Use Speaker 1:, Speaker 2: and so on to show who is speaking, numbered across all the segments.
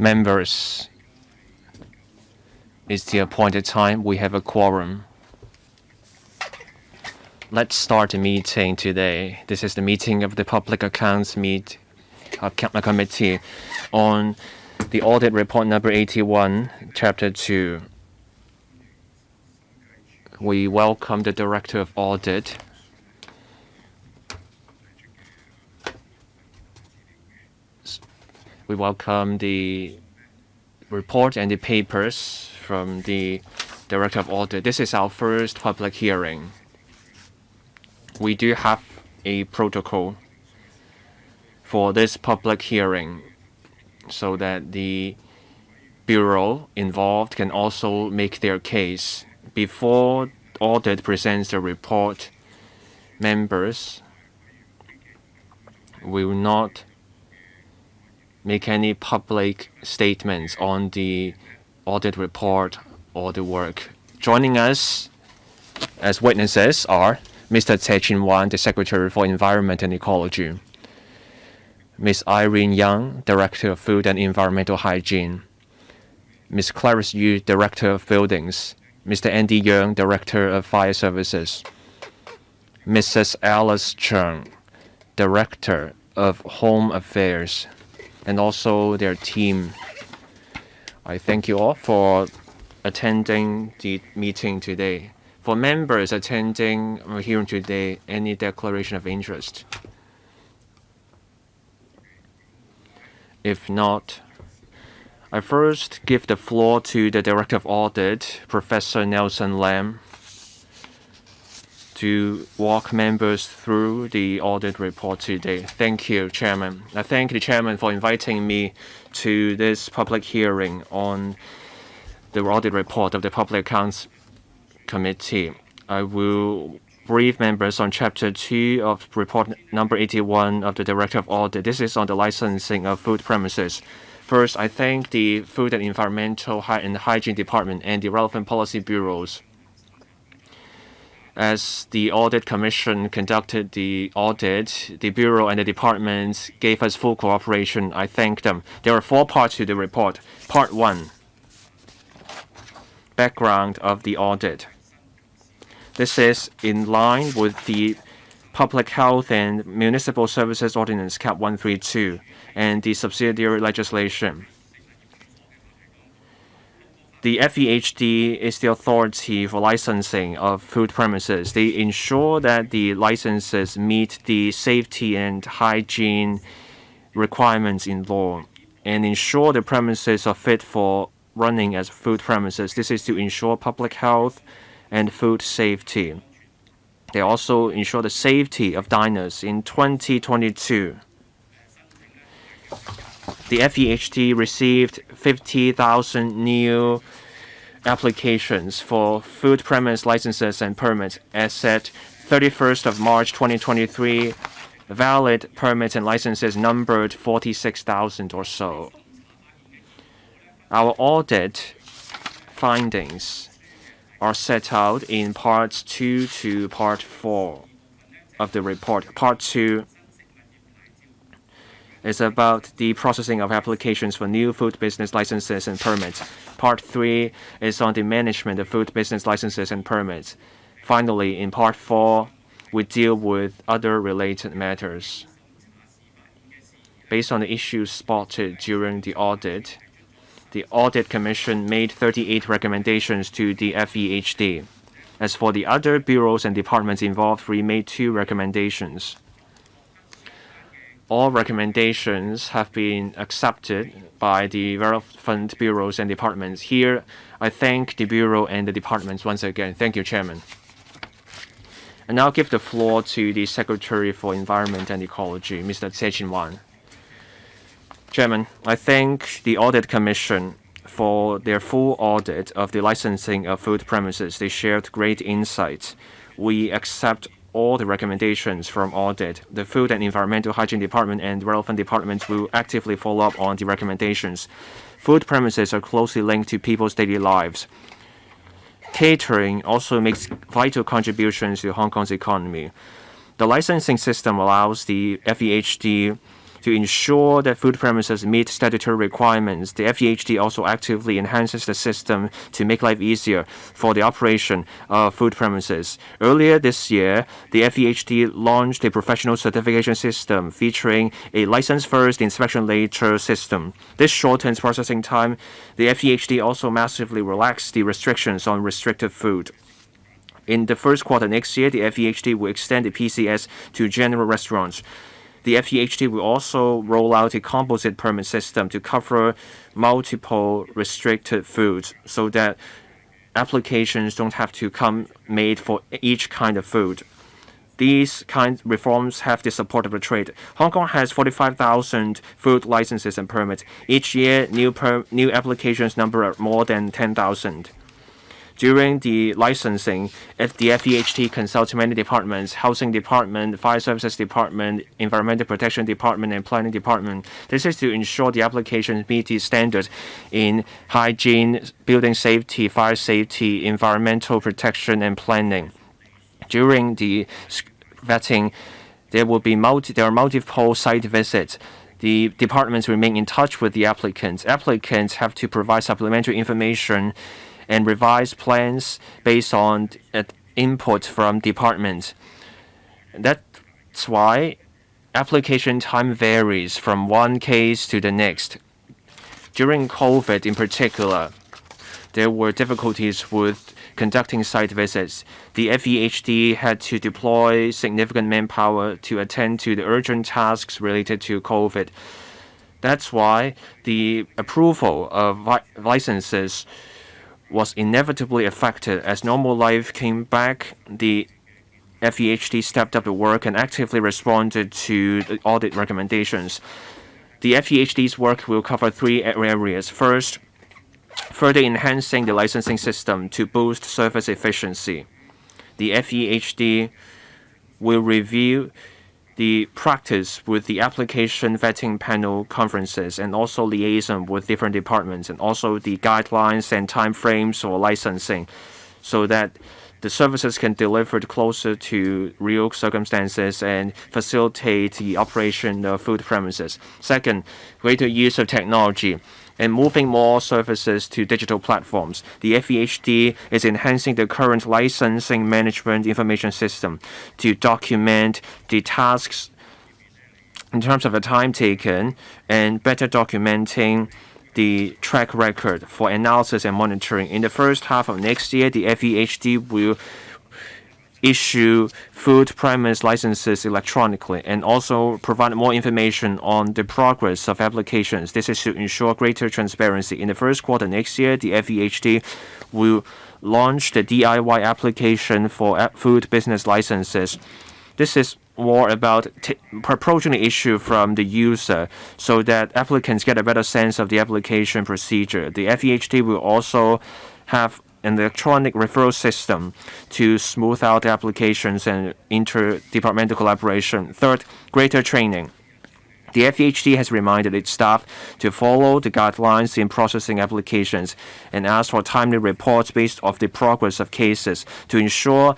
Speaker 1: Members, it's the appointed time. We have a quorum. Let's start the meeting today. This is the meeting of the Public Accounts Committee on the Audit Report number 81, Chapter 2. We welcome the Director of Audit. We welcome the report and the papers from the Director of Audit. This is our first public hearing. We do have a protocol for this public hearing so that the bureau involved can also make their case. Before Audit presents the report, members will not make any public statements on the audit report or the work. Joining us as witnesses are Mr. Cai Chin-wan, the Secretary for Environment and Ecology, Ms. Irene Yang, Director of Food and Environmental Hygiene, Ms. Clarice Yu, Director of Buildings, Mr. Andy Young, Director of Fire Services, Mrs. Alice Chung, Director of Home Affairs, and also their team. I thank you all for attending the meeting today. For members attending or hearing today, any declaration of interest? If not, I first give the floor to the Director of Audit, Professor Nelson Lam, to walk members through the audit report today. Thank you, Chairman. I thank the Chairman for inviting me to this public hearing on the audit report of the Public Accounts Committee. I will brief members on Chapter 2 of report number 81 of the Director of Audit. This is on the licensing of food premises. First, I thank the Food and Environmental and Hygiene Department and the relevant policy bureaus. As the Audit Commission conducted the audit, the Bureau and the departments gave us full cooperation. I thank them. There are 4 parts to the report. Part 1, background of the audit. This is in line with the Public Health and Municipal Services Ordinance Cap 132 and the subsidiary legislation. The FEHD is the authority for licensing of food premises. They ensure that the licenses meet the safety and hygiene requirements in law and ensure the premises are fit for running as food premises. This is to ensure public health and food safety. They also ensure the safety of diners. In 2022, the FEHD received 50,000 new applications for food premise licenses and permits. As at 31st of March 2023, valid permits and licenses numbered 46,000 or so. Our audit findings are set out in Parts 2 to Part 4 of the report. Part 2 is about the processing of applications for new food business licenses and permits. Part 3 is on the management of food business licenses and permits. Finally, in Part 4, we deal with other related matters. Based on the issues spotted during the audit commission made 38 recommendations to the FEHD. As for the other bureaus and departments involved, we made 2 recommendations. All recommendations have been accepted by the relevant bureaus and departments. Here, I thank the bureau and the departments once again. Thank you, Chairman. And now give the floor to the Secretary for Environment and Ecology, Mr. Cai Chin-wan. Chairman, I thank the Audit Commission for their full audit of the licensing of food premises. They shared great insights. We accept all the recommendations from audit. The Food and Environmental Hygiene Department and relevant departments will actively follow up on the recommendations. Food premises are closely linked to people's daily lives. Catering also makes vital contributions to Hong Kong's economy. The licensing system allows the FEHD To ensure that food premises meet statutory requirements, the FEHD also actively enhances the system to make life easier for the operation of food premises. Earlier this year, the FEHD launched a professional certification system featuring a license first, inspection later system. This shortens processing time. The FEHD also massively relaxed the restrictions on restricted food. In the first quarter next year, the FEHD will extend the PCS to general restaurants. The FEHD will also roll out a composite permit system to cover multiple restricted foods so that applications don't have to come made for each kind of food. These kind of reforms have the support of the trade. Hong Kong has 45,000 food licenses and permits. Each year, new applications number are more than 10,000. During the licensing, if the FEHD consults many departments, Housing Department, Fire Services Department, Environmental Protection Department, and Planning Department. This is to ensure the applications meet the standards in hygiene, building safety, fire safety, environmental protection, and planning. During the vetting, there are multiple site visits. The departments remain in touch with the applicants. Applicants have to provide supplementary information and revise plans based on input from departments. That's why application time varies from one case to the next. During COVID in particular, there were difficulties with conducting site visits. The FEHD had to deploy significant manpower to attend to the urgent tasks related to COVID. That's why the approval of licenses was inevitably affected. As normal life came back, the FEHD stepped up the work and actively responded to the audit recommendations. The FEHD's work will cover three areas. First, further enhancing the licensing system to boost service efficiency. The FEHD will review the practice with the application vetting panel conferences and also liaison with different departments and also the guidelines and timeframes for licensing so that the services can deliver closer to real circumstances and facilitate the operation of food premises. Second, greater use of technology and moving more services to digital platforms. The FEHD is enhancing the current licensing management information system to document the tasks in terms of the time taken and better documenting the track record for analysis and monitoring. In the first half of next year, the FEHD will issue food premise licenses electronically and also provide more information on the progress of applications. This is to ensure greater transparency. In the first quarter next year, the FEHD will launch the DIY application for food business licenses. This is more about approaching the issue from the user so that applicants get a better sense of the application procedure. The FEHD will also have an electronic referral system to smooth out applications and interdepartmental collaboration. Third, greater training. The FEHD has reminded its staff to follow the guidelines in processing applications and ask for timely reports based on the progress of cases to ensure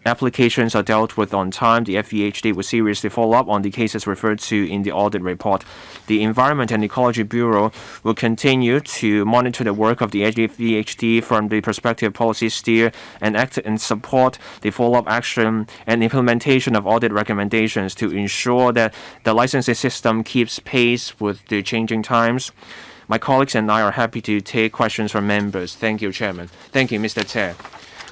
Speaker 1: applications are dealt with on time. The FEHD will seriously follow up on the cases referred to in the audit report. The Environment and Ecology Bureau will continue to monitor the work of the FEHD from the perspective of policy steer and act and support the follow-up action and implementation of audit recommendations to ensure that the licensing system keeps pace with the changing times. My colleagues and I are happy to take questions from members. Thank you, Chairman. Thank you, Mr. Chair.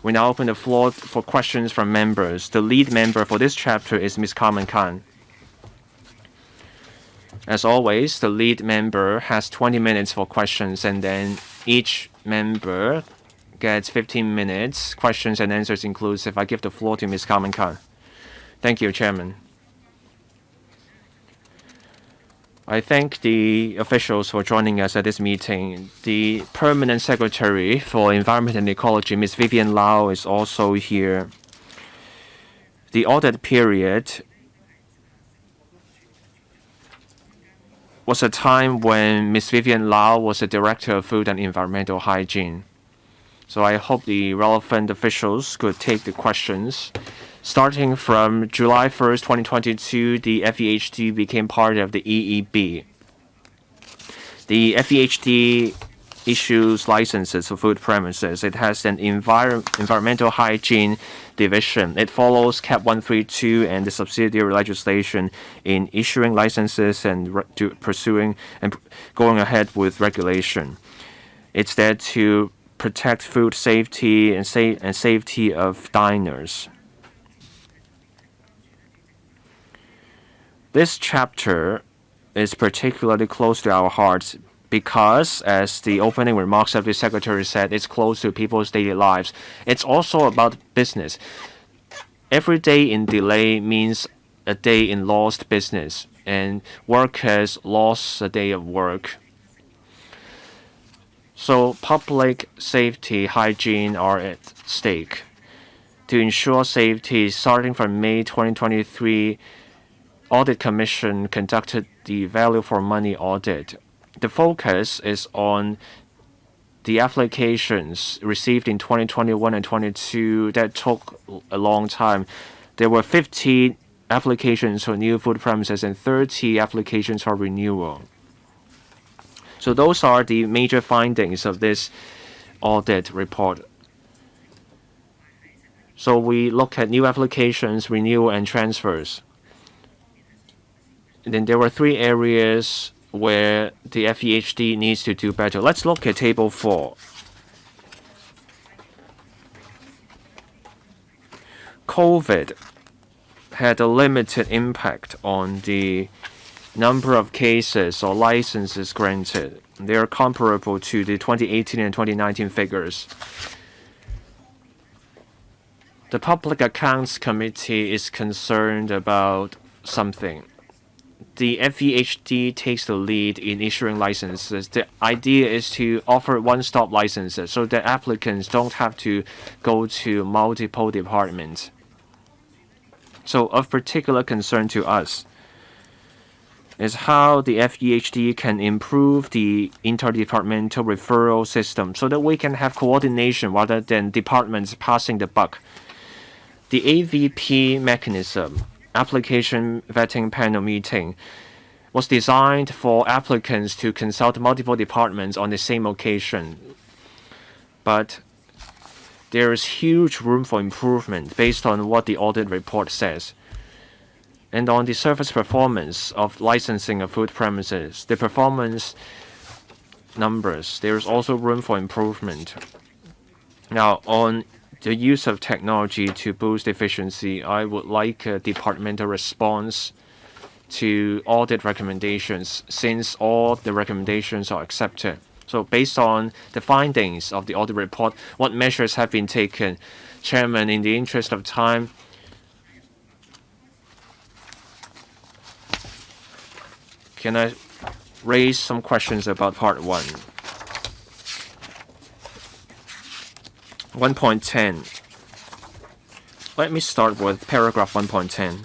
Speaker 1: We now open the floor for questions from members. The lead member for this chapter is Ms. Carmen Khan. As always, the lead member has 20 minutes for questions, and then each member gets 15 minutes, questions and answers inclusive. I give the floor to Ms. Carmen Khan. Thank you, Chairman. I thank the officials for joining us at this meeting. The Permanent Secretary for Environment and Ecology, Ms. Vivian Lau, is also here. The audit period was a time when Ms. Vivian Lau was the Director of Food and Environmental Hygiene. So I hope the relevant officials could take the questions. Starting from July 1st, 2022, the FEHD became part of the EEB. The FEHD issues licenses for food premises. It has an environmental hygiene division. It follows CAP 132 and the subsidiary legislation in issuing licenses and pursuing and going ahead with regulation. It's there to protect food safety and safety of diners. This chapter is particularly close to our hearts because, as the opening remarks of the Secretary said, it's close to people's daily lives. It's also about business. Every day in delay means a day in lost business, and workers lost a day of work. So public safety, hygiene are at stake. To ensure safety, starting from May 2023, Audit Commission conducted the value for money audit. The focus is on the applications received in 2021 and 22 that took a long time. There were 50 applications for new food premises and 30 applications for renewal. So those are the major findings of this audit report. So we look at new applications, renewal, and transfers. And then there were 3 areas where the FEHD needs to do better. Let's look at Table 4. COVID had a limited impact on the number of cases or licenses granted. They are comparable to the 2018 and 2019 figures. The Public Accounts Committee is concerned about something. The FEHD takes the lead in issuing licenses. The idea is to offer one-stop licenses so that applicants don't have to go to multiple departments. So of particular concern to us is how the FEHD can improve the interdepartmental referral system so that we can have coordination rather than departments passing the buck. The AVP mechanism, application vetting panel meeting, was designed for applicants to consult multiple departments on the same occasion. But there is huge room for improvement based on what the audit report says. And on the service performance of licensing of food premises, the performance numbers, there is also room for improvement. Now, on the use of technology to boost efficiency, I would like a departmental response to audit recommendations since all the recommendations are accepted. So based on the findings of the audit report, what measures have been taken? Chairman, in the interest of time, can I raise some questions about Part 1? 1.10. Let me start with paragraph 1.10.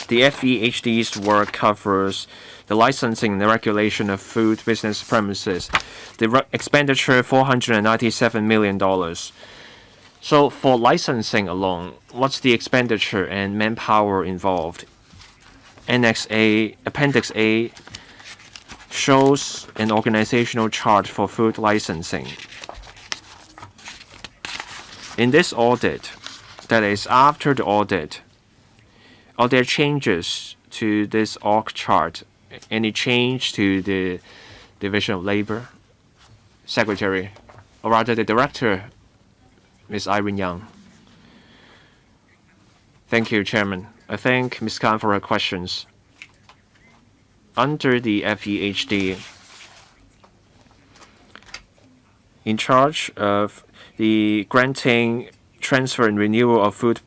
Speaker 1: The FEHD's work covers the licensing and the regulation of food business premises. The expenditure $497 million. So for licensing alone, what's the expenditure and manpower involved? Appendix A shows an organizational chart for food licensing. In this audit, that is after the audit, are there changes to this org chart? Any change to the Division of Labor? Secretary, or rather the Director, Ms. Irene Young. Thank you, Chairman. I thank Ms. Khan for her questions. Under the FEHD, in charge of the granting, transfer, and renewal of food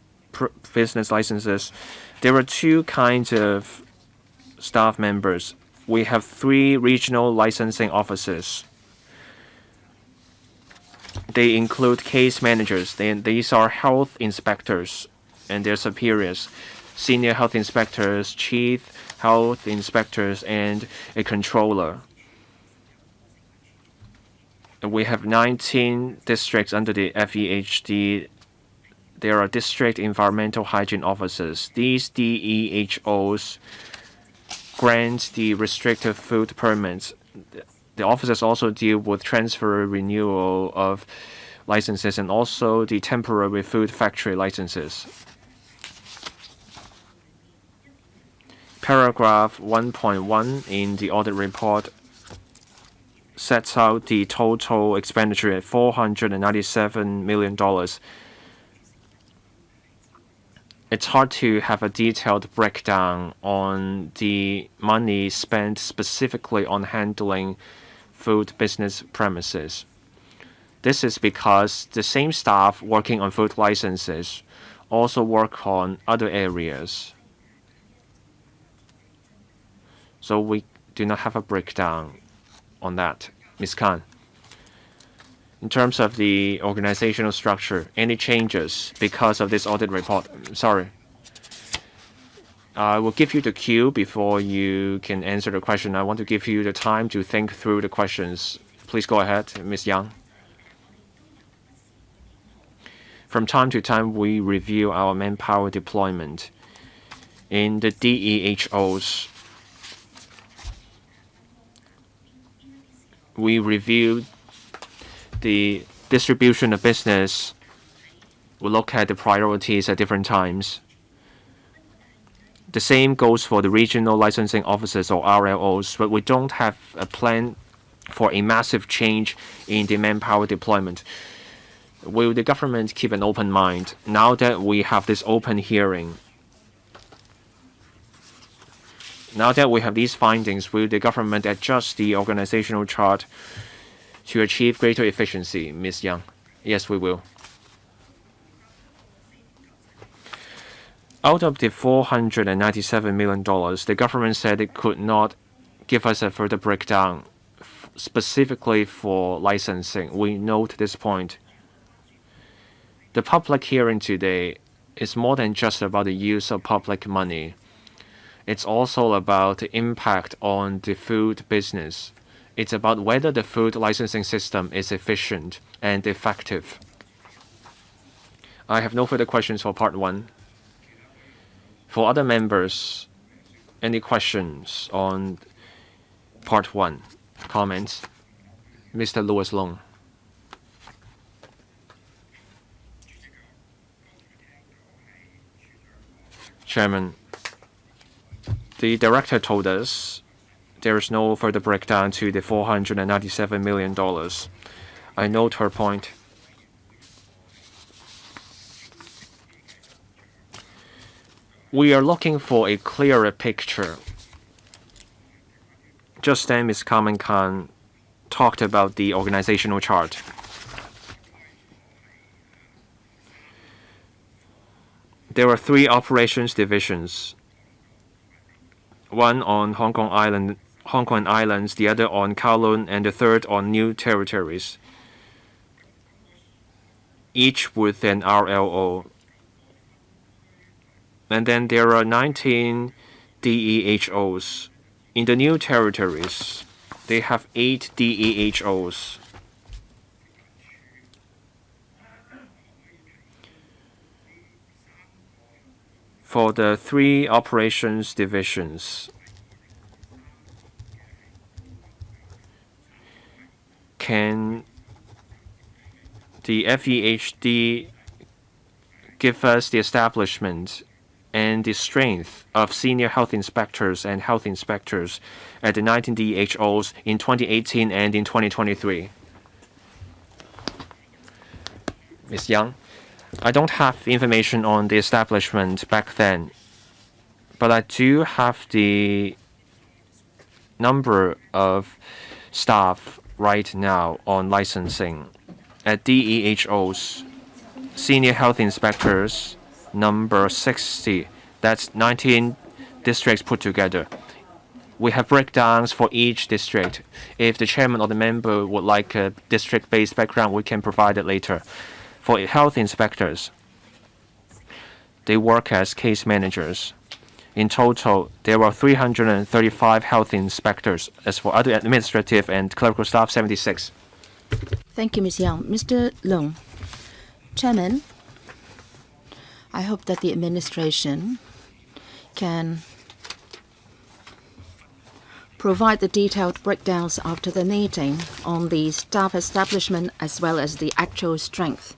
Speaker 1: business licenses, there are 2 kinds of staff members. We have 3 regional licensing officers. They include case managers. These are health inspectors and their superiors, senior health inspectors, chief health inspectors, and a controller. We have 19 districts under the FEHD. There are district environmental hygiene officers. These DEHOs grant the restricted food permits. The officers also deal with transfer renewal of licenses and also the temporary food factory licenses. Paragraph 1.1 in the audit report sets out the total expenditure at $497 million. It's hard to have a detailed breakdown on the money spent specifically on handling food business premises. This is because the same staff working on food licenses also work on other areas. So we do not have a breakdown on that, Ms. Khan. In terms of the organizational structure, any changes because of this audit report? Sorry. I will give you the cue before you can answer the question. I want to give you the time to think through the questions. Please go ahead, Ms. Yang. From time to time, we review our manpower deployment. In the DEHOs, we review the distribution of business. We look at the priorities at different times. The same goes for the regional licensing officers or RLOs, but we don't have a plan for a massive change in the manpower deployment. Will the government keep an open mind now that we have this open hearing? Now that we have these findings, will the government adjust the organizational chart to achieve greater efficiency, Ms. Yang? Yes, we will. Out of the $497 million, the government said it could not give us a further breakdown specifically for licensing. We note this point. The public hearing today is more than just about the use of public money. It's also about the impact on the food business. It's about whether the food licensing system is efficient and effective. I have no further questions for Part 1. For other members, any questions on Part 1? Comments? Mr. Louis Long. Chairman, the director told us there is no further breakdown to the $497 million. I note her point. We are looking for a clearer picture. Just then, Ms. Carmen Khan talked about the organizational chart. There are 3 operations divisions. One on Hong Kong and Islands, the other on Kowloon, and the third on New Territories, each with an RLO. And then there are 19 DEHOs. In the New Territories, they have 8 DEHOs. For the 3 operations divisions, can the FEHD give us the establishment and the strength of senior health inspectors and health inspectors at the 19 DEHOs in 2018 and in 2023? Ms. Yang? I don't have information on the establishment back then, but I do have the number of staff right now on licensing. At DEHOs, senior health inspectors, number 60. That's 19 districts put together. We have breakdowns for each district. If the chairman or the member would like a district-based background, we can provide it later. For health inspectors, they work as case managers. In total, there were 335 health inspectors. As for other administrative and clerical staff, 76.
Speaker 2: Thank you, Ms. Yang. Mr. Leung, Chairman, I hope that the administration can provide the detailed breakdowns after the meeting on the staff establishment as well as the actual strength.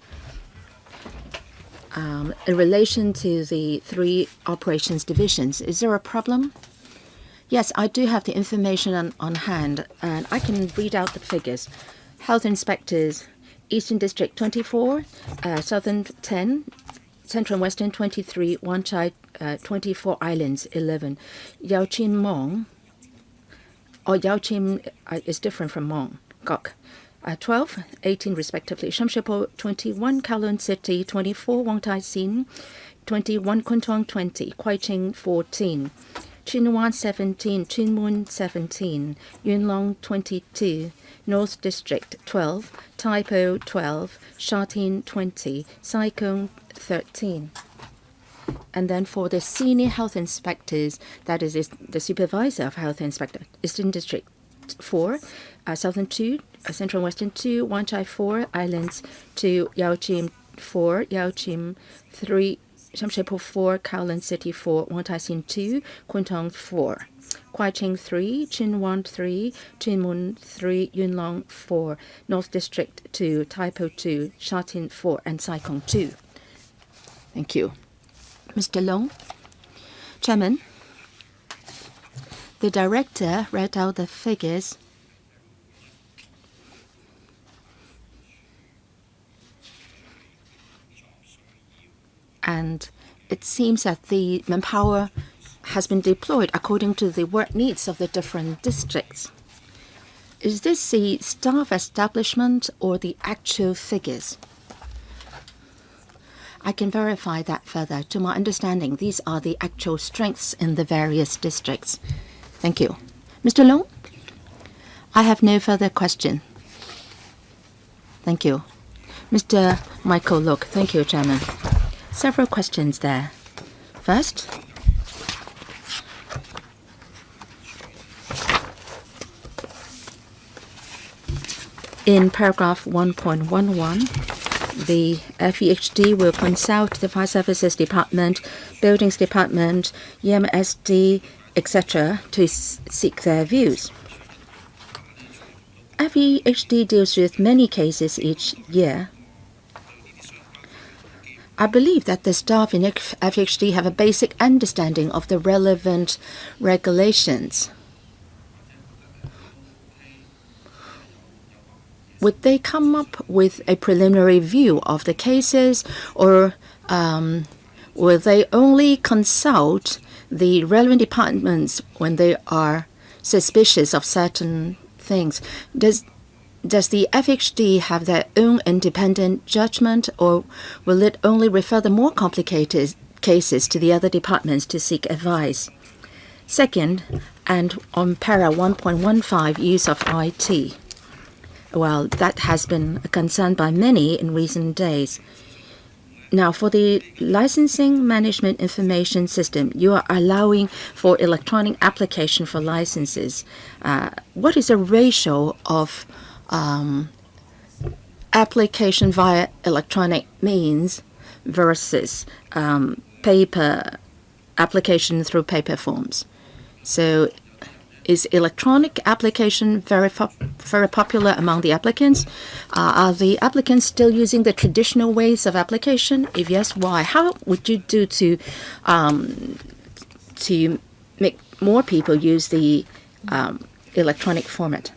Speaker 2: In relation to the 3 operations divisions, is there a problem? Yes, I do have the information on hand, and I can read out the figures. Health inspectors, Eastern District 24, Southern 10, Central and Western 23, Wan Chai 24, Islands 11, Yao Chin Mong, or Yao Chin is different from Mong, Gok. 12, 18 respectively. Shamshipo 21, Kowloon City 24, Wong Tai Sin 21, Kwun Tong 20, Kwai Ching 14, Chin Wan 17, Chin Mun 17, Yuen Long 22, North District 12, Tai Po 12, Sha Tin 20, Sai Kung 13. And then for the senior health inspectors, that is the supervisor of health inspector, Eastern District 4, Southern 2, Central and Western 2, Wan Chai 4, Islands 2, Yao Chim 4, Yao Chim 3, Shamshipo 4, Kowloon City 4, Wong Tai Sin 2, Kwun Tong 4, Kwai Ching 3, Chin Wan 3, Chin Mun 3, Yuen Long 4, North District 2, Tai Po 2, Sha Tin 4, and Sai Kung 2. Thank you. Mr. Leung, Chairman, the director read out the figures and it seems that the manpower has been deployed according to the work needs of the different districts. Is this the staff establishment or the actual figures? I can verify that further. To my understanding, these are the actual strengths in the various districts. Thank you. Mr. Leung, I have no further question. Thank you. Mr. Michael Look, thank you, Chairman. Several questions there. First, in paragraph 1.11, the FEHD will consult the Fire Services Department, Buildings Department, EMSD, etc. to seek their views. FEHD deals with many cases each year. I believe that the staff in FEHD have a basic understanding of the relevant regulations. Would they come up with a preliminary view of the cases, or will they only consult the relevant departments when they are suspicious of certain things? Does the FHD have their own independent judgment, or will it only refer the more complicated cases to the other departments to seek advice? Second, and on para 1.15, use of IT. Well, that has been a concern by many in recent days. Now, for the licensing management information system, you are allowing for electronic application for licenses. What is the ratio of application via electronic means versus paper application through paper forms? So is electronic application very popular among the applicants? Are the applicants still using the traditional ways of application? If yes, why? How would you do to make more people use the electronic format?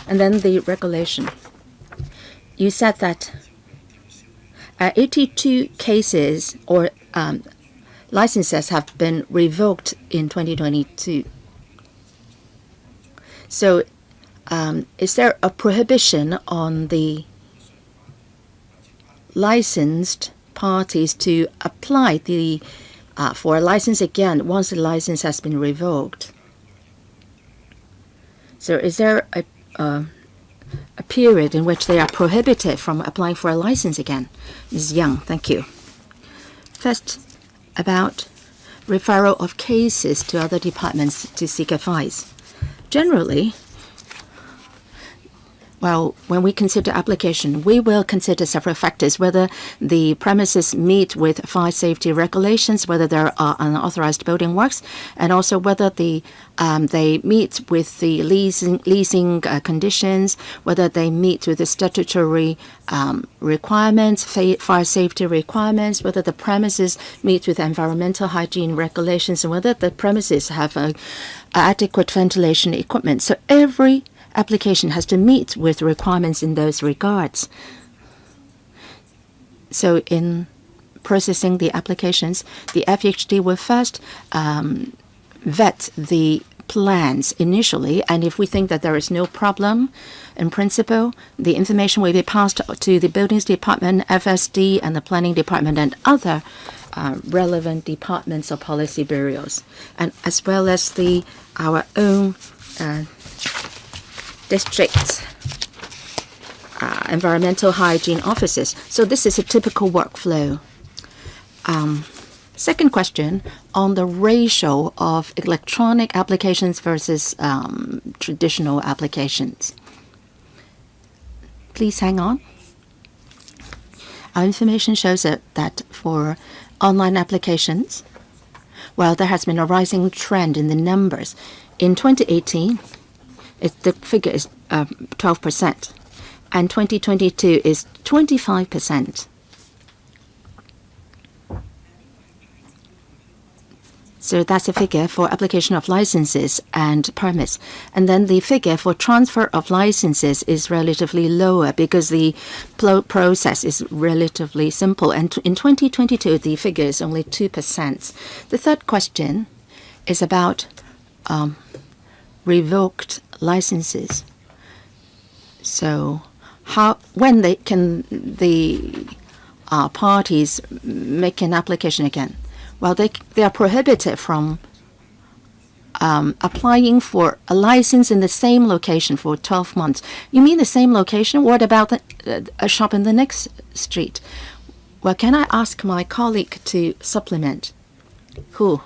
Speaker 2: And then the regulation. You said that 82 cases or licenses have been revoked in 2022. So is there a prohibition on the licensed parties to apply for a license again once the license has been revoked? So is there a period in which they are prohibited from applying for a license again? Ms. Young, thank you. First, about referral of cases to other departments to seek advice. Generally, Well, when we consider application, we will consider several factors, whether the premises meet with fire safety regulations, whether there are unauthorized building works, and also whether they meet with the leasing conditions, whether they meet with the statutory requirements, fire safety requirements, whether the premises meet with environmental hygiene regulations, and whether the premises have adequate ventilation equipment. So every application has to meet with requirements in those regards. So in processing the applications, the FHD will first vet the plans initially, and if we think that there is no problem, in principle, the information will be passed to the Buildings Department, FSD, and the Planning Department, and other relevant departments or policy bureaus, and as well as our own district environmental hygiene offices. So this is a typical workflow. Second question on the ratio of electronic applications versus traditional applications. Please hang on. Our information shows that for online applications, well, there has been a rising trend in the numbers. In 2018, the figure is 12%, and 2022 is 25%. So that's a figure for application of licenses and permits. And then the figure for transfer of licenses is relatively lower because the process is relatively simple. And in 2022, the figure is only 2%. The third question is about revoked licenses. So when can the parties make an application again? Well, they are prohibited from applying for a license in the same location for 12 months. You mean the same location? What about a shop in the next street? Well, can I ask my colleague to supplement? Who?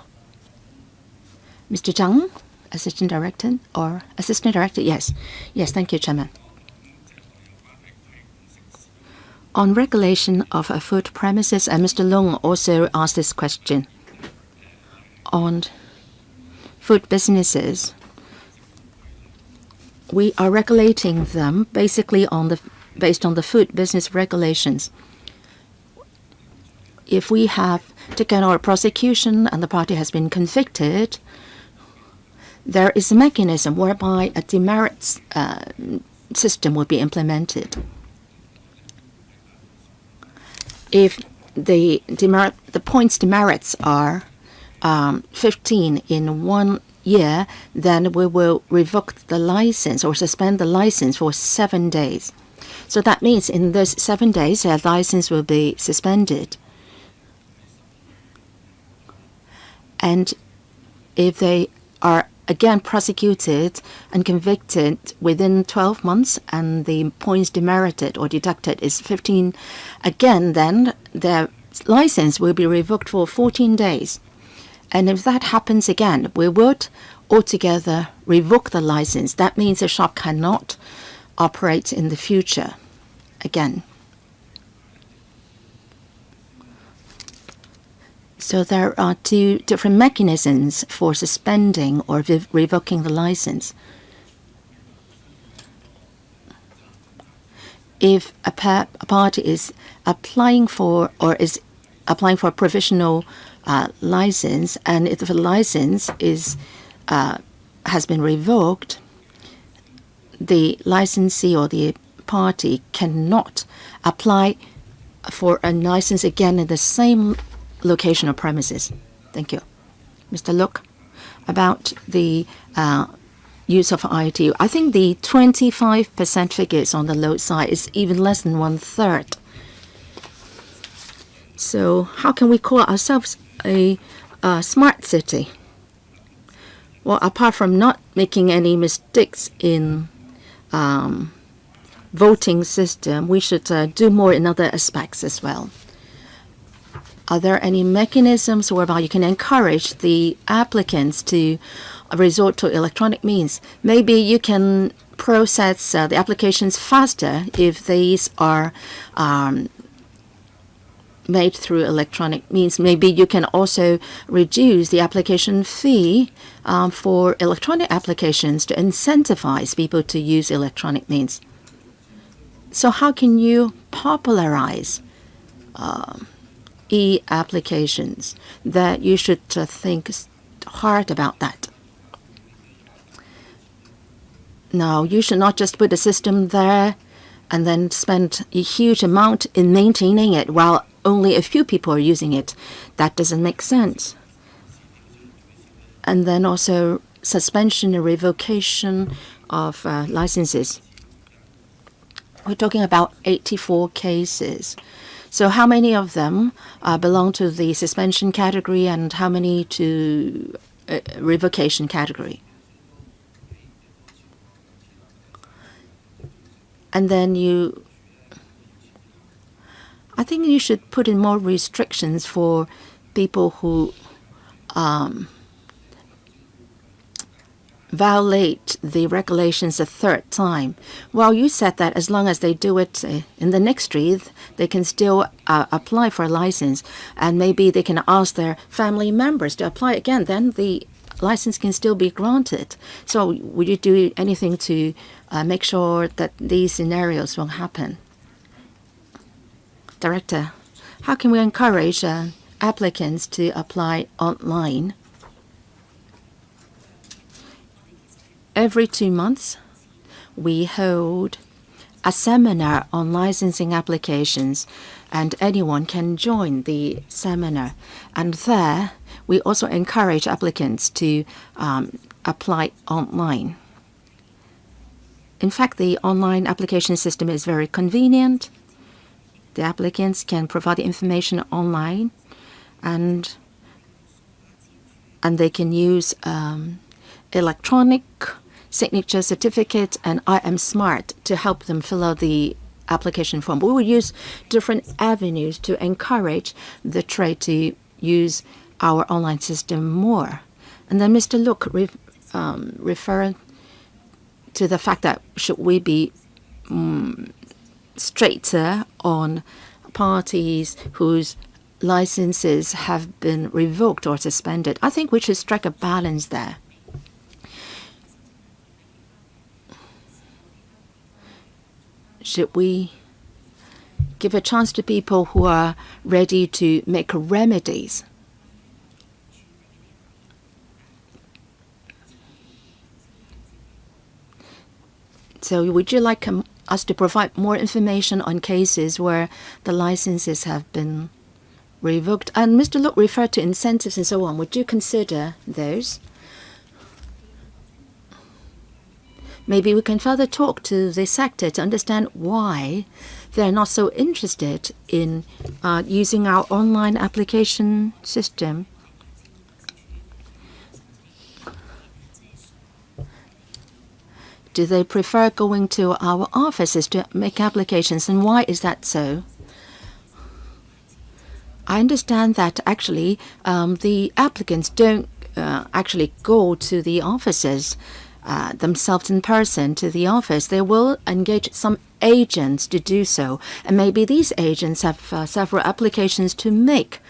Speaker 2: Mr. Zhang, Assistant Director or Assistant Director? Yes. Yes, thank you, Chairman. On regulation of food premises, and Mr. Long also asked this question. On food businesses, we are regulating them basically based on the food business regulations. If we have taken our prosecution and the party has been convicted, there is a mechanism whereby a demerits system will be implemented. If the points demerits are 15 in 1 year, then we will revoke the license or suspend the license for 7 days. So that means in those 7 days, their license will be suspended. And if they are again prosecuted and convicted within 12 months and the points demerited or deducted is 15 again, then their license will be revoked for 14 days. And if that happens again, we would altogether revoke the license. That means the shop cannot operate in the future again. So there are two different mechanisms for suspending or revoking the license. If a party is applying for a provisional license, and if the license has been revoked, the licensee or the party cannot apply for a license again in the same location or premises. Thank you. Mr. Look, about the use of IoT, I think the 25% figures on the low side is even less than 1/3. So how can we call ourselves a smart city? Well, apart from not making any mistakes in voting system, we should do more in other aspects as well. Are there any mechanisms whereby you can encourage the applicants to resort to electronic means. Maybe you can process the applications faster if these are made through electronic means. Maybe you can also reduce the application fee for electronic applications to incentivize people to use electronic means. So how can you popularize e-applications? That you should think hard about that. Now, you should not just put a system there and then spend a huge amount in maintaining it while only a few people are using it. That doesn't make sense. And then also suspension and revocation of licenses. We're talking about 84 cases. So how many of them belong to the suspension category and how many to revocation category? And then I think you should put in more restrictions for people who violate the regulations a third time. Well, you said that as long as they do it in the next street, they can still apply for a license, and maybe they can ask their family members to apply again. Then the license can still be granted. So would you do anything to make sure that these scenarios won't happen? Director, how can we encourage applicants to apply online? Every 2 months, we hold a seminar on licensing applications, and anyone can join the seminar. And there, we also encourage applicants to apply online. In fact, the online application system is very convenient. The applicants can provide the information online, and they can use electronic signature certificate and I Am Smart to help them fill out the application form. We will use different avenues to encourage the trade to use our online system more. And then Mr. Look referred to the fact that should we be stricter on parties whose licenses have been revoked or suspended. I think we should strike a balance there. Should we give a chance to people who are ready to make remedies? So would you like us to provide more information on cases where the licenses have been revoked? And Mr. Look referred to incentives and so on. Would you consider those? Maybe we can further talk to the sector to understand why they're not so interested in using our online application system. Do they prefer going to our offices to make applications, and why is that so? I understand that actually the applicants don't actually go to the offices themselves in person to the office. They will engage some agents to do so, and maybe these agents have several applications to make.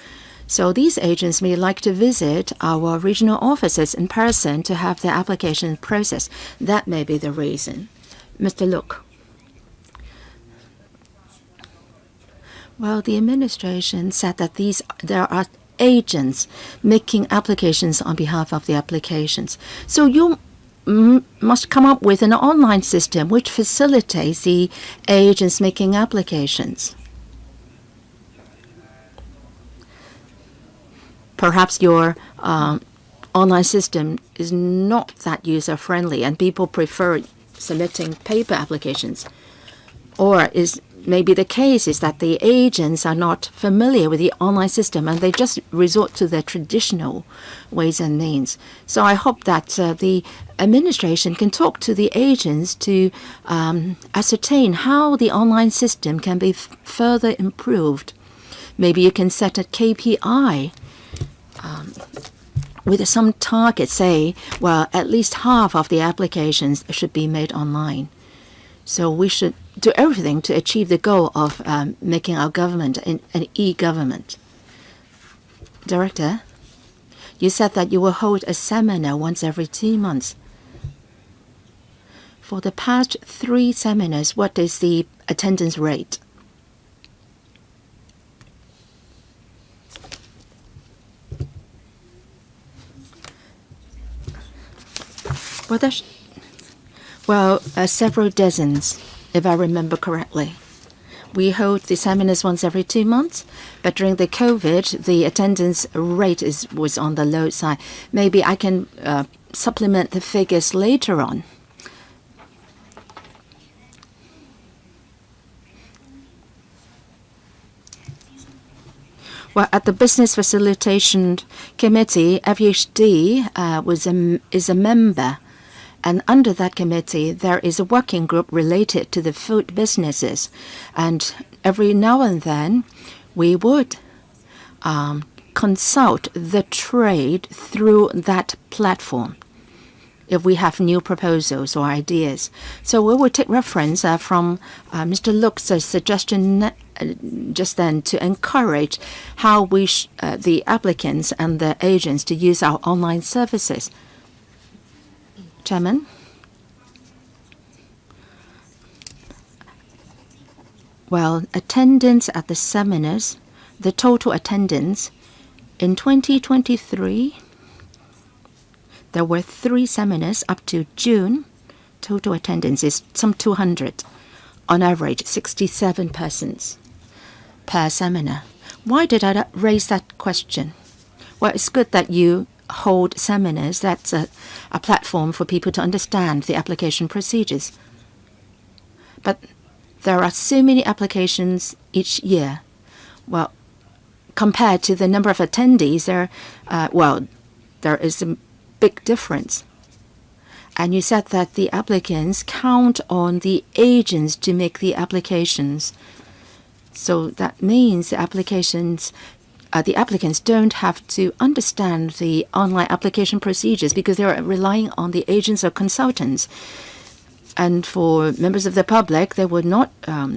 Speaker 2: So these agents may like to visit our regional offices in person to have their application processed. That may be the reason. Mr. Look. Well, the administration said that there are agents making applications on behalf of the applications. So you must come up with an online system which facilitates the agents making applications. Perhaps your online system is not that user-friendly and people prefer submitting paper applications. Or maybe the case is that the agents are not familiar with the online system and they just resort to their traditional ways and means. So I hope that the administration can talk to the agents to ascertain how the online system can be further improved. Maybe you can set a KPI with some target, say, well, at least half of the applications should be made online. So we should do everything to achieve the goal of making our government an e-government. Director, you said that you will hold a seminar once every 2 months. For the past 3 seminars, what is the attendance rate? Well, several dozens, if I remember correctly. We hold the seminars once every 2 months, but during the COVID, the attendance rate was on the low side. Maybe I can supplement the figures later on. Well, at the Business Facilitation Committee, FHD is a member. And under that committee, there is a working group related to the food businesses. And every now and then, we would consult the trade through that platform if we have new proposals or ideas. So we will take reference from Mr. Look's suggestion just then to encourage how the applicants and the agents to use our online services. Chairman? Well, attendance at the seminars, the total attendance in 2023, there were 3 seminars up to June. Total attendance is some 200. On average, 67 persons per seminar. Why did I raise that question? Well, it's good that you hold seminars. That's a platform for people to understand the application procedures. But there are so many applications each year. Well, compared to the number of attendees, there is a big difference. And you said that the applicants count on the agents to make the applications. So that means the applicants don't have to understand the online application procedures because they are relying on the agents or consultants. And for members of the public, they would not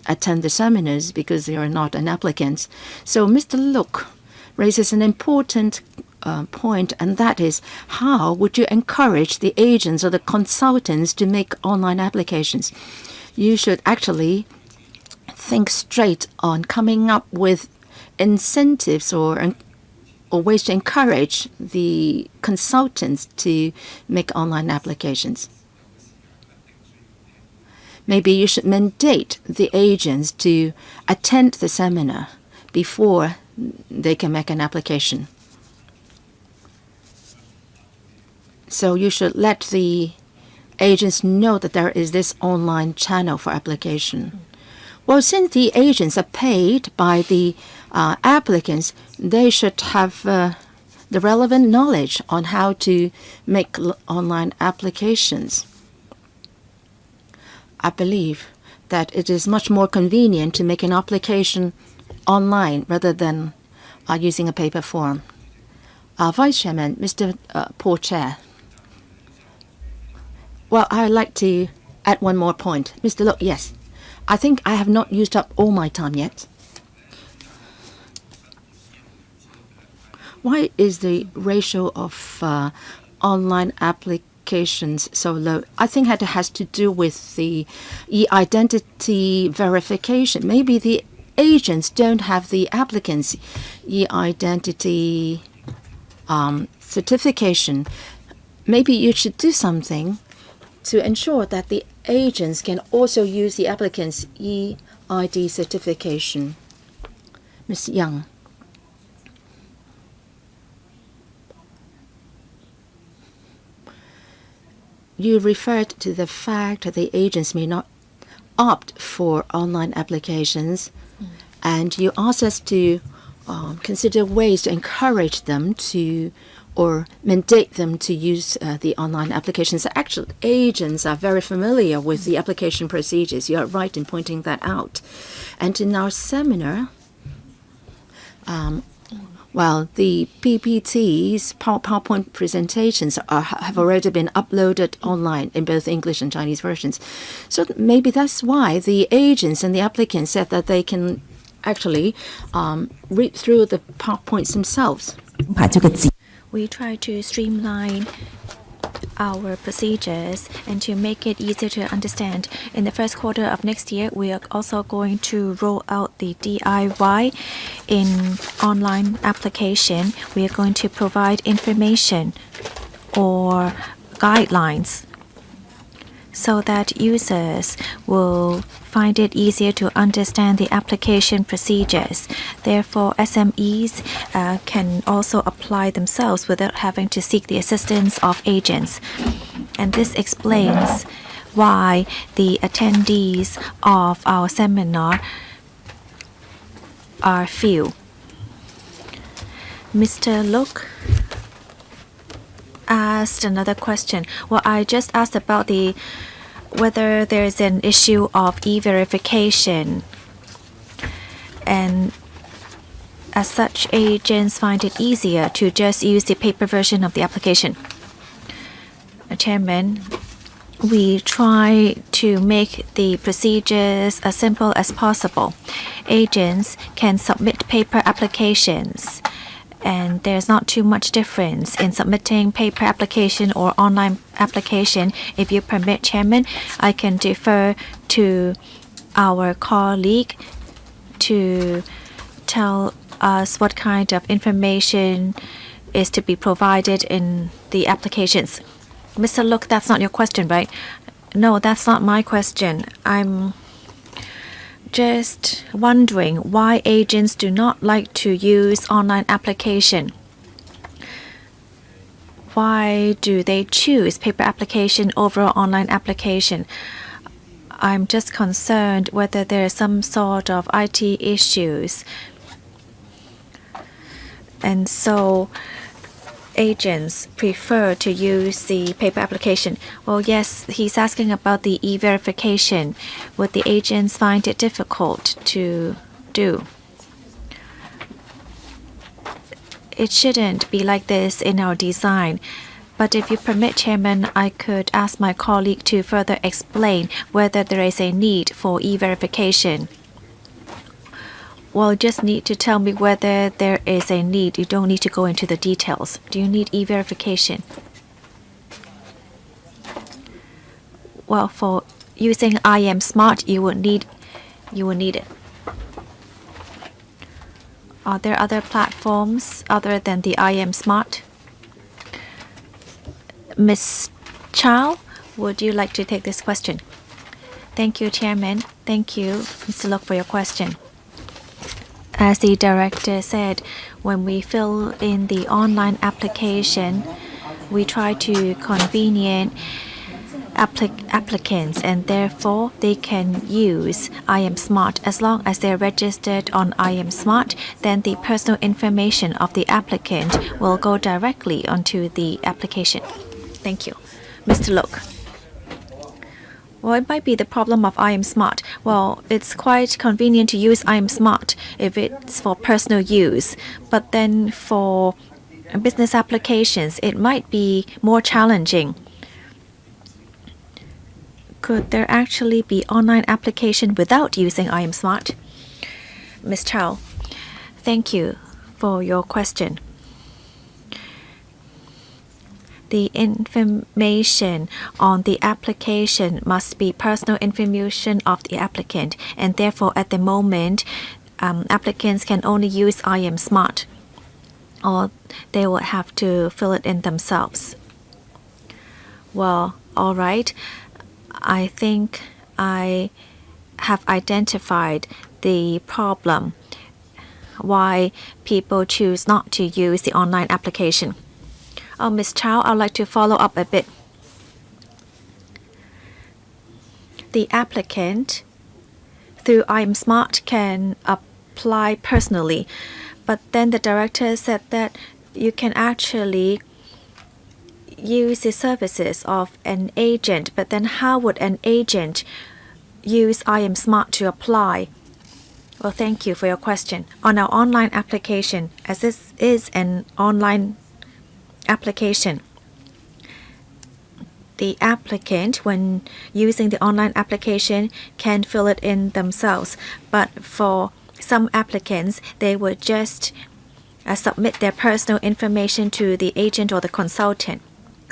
Speaker 2: attend the seminars because they are not an applicant. So Mr. Look raises an important point, and that is, how would you encourage the agents or the consultants to make online applications? You should actually think straight on coming up with incentives or ways to encourage the consultants to make online applications. Maybe you should mandate the agents to attend the seminar before they can make an application. So you should let the agents know that there is this online channel for application. Well, since the agents are paid by the applicants, they should have the relevant knowledge on how to make online applications. I believe that it is much more convenient to make an application online rather than using a paper form. Vice Chairman, Mr. Paul Chair. Well, I'd like to add one more point. Mr. Look, yes. I think I have not used up all my time yet. Why is the ratio of online applications so low? I think that has to do with the e-identity verification. Maybe the agents don't have the applicant's e-identity certification. Maybe you should do something to ensure that the agents can also use the applicant's e-ID certification. Ms. Young. You referred to the fact that the agents may not opt for online applications, and you asked us to consider ways to encourage them to or mandate them to use the online applications. Actually, agents are very familiar with the application procedures. You are right in pointing that out. And in our seminar, Well, the PPTs, PowerPoint presentations, have already been uploaded online in both English and Chinese versions. So maybe that's why the agents and the applicants said that they can actually read through the PowerPoints themselves.
Speaker 3: We try to streamline our procedures and to make it easier to understand. In the first quarter of next year, we are also going to roll out the DIY in online application. We are going to provide information or guidelines so that users will find it easier to understand the application procedures. Therefore, SMEs can also apply themselves without having to seek the assistance of agents. And this explains why the attendees of our seminar are few. Mr. Look asked another question. Well, I just asked about whether there is an issue of e-verification, and as such, agents find it easier to just use the paper version of the application. Chairman, we try to make the procedures as simple as possible. Agents can submit paper applications, and there's not too much difference in submitting paper application or online application. If you permit, Chairman, I can defer to our colleague to tell us what kind of information is to be provided in the applications. Mr. Look, that's not your question, right? No, that's not my question. I'm just wondering why agents do not like to use online application. Why do they choose paper application over online application? I'm just concerned whether there is some sort of IT issues. And so agents prefer to use the paper application. Well, yes, he's asking about the e-verification. Would the agents find it difficult to do? It shouldn't be like this in our design. But if you permit, Chairman, I could ask my colleague to further explain whether there is a need for e-verification. Well, you just need to tell me whether there is a need. You don't need to go into the details. Do you need e-verification? Well, for using I Am Smart, you would need it. Are there other platforms other than the I Am Smart? Ms. Chow, would you like to take this question? Thank you, Chairman. Thank you, Mr. Look, for your question. As the director said, when we fill in the online application, we try to convenient applicants, and therefore they can use I Am Smart. As long as they're registered on I Am Smart, then the personal information of the applicant will go directly onto the application. Thank you. Mr. Look. Well, it might be the problem of I Am Smart. Well, it's quite convenient to use I Am Smart if it's for personal use. But then for business applications, it might be more challenging. Could there actually be online application without using I Am Smart? Ms. Chow, thank you for your question. The information on the application must be personal information of the applicant, and therefore at the moment, applicants can only use I Am Smart, or they will have to fill it in themselves. Well, all right. I think I have identified the problem, why people choose not to use the online application. Oh, Ms. Chow, I'd like to follow up a bit. The applicant, through I Am Smart, can apply personally, but then the director said that you can actually use the services of an agent, but then how would an agent use I Am Smart to apply? Well, thank you for your question. On our online application, as this is an online application, the applicant, when using the online application, can fill it in themselves. But for some applicants, they would just submit their personal information to the agent or the consultant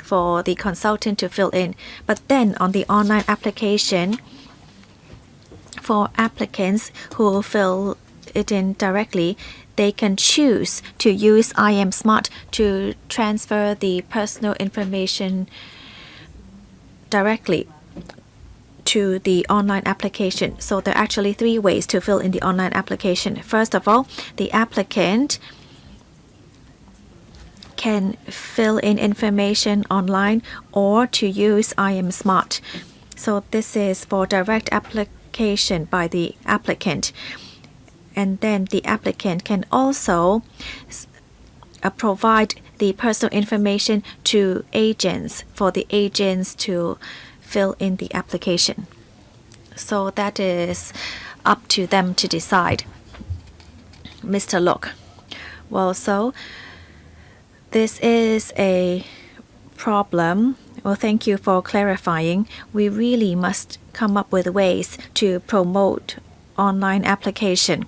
Speaker 3: for the consultant to fill in. But then on the online application, for applicants who fill it in directly, they can choose to use IM Smart to transfer the personal information directly to the online application. So there are actually 3 ways to fill in the online application. First of all, the applicant can fill in information online or to use IM Smart. So this is for direct application by the applicant. And then the applicant can also provide the personal information to agents for the agents to fill in the application. So that is up to them to decide. Mr. Lok. Well, so this is a problem. Well, thank you for clarifying. We really must come up with ways to promote online application.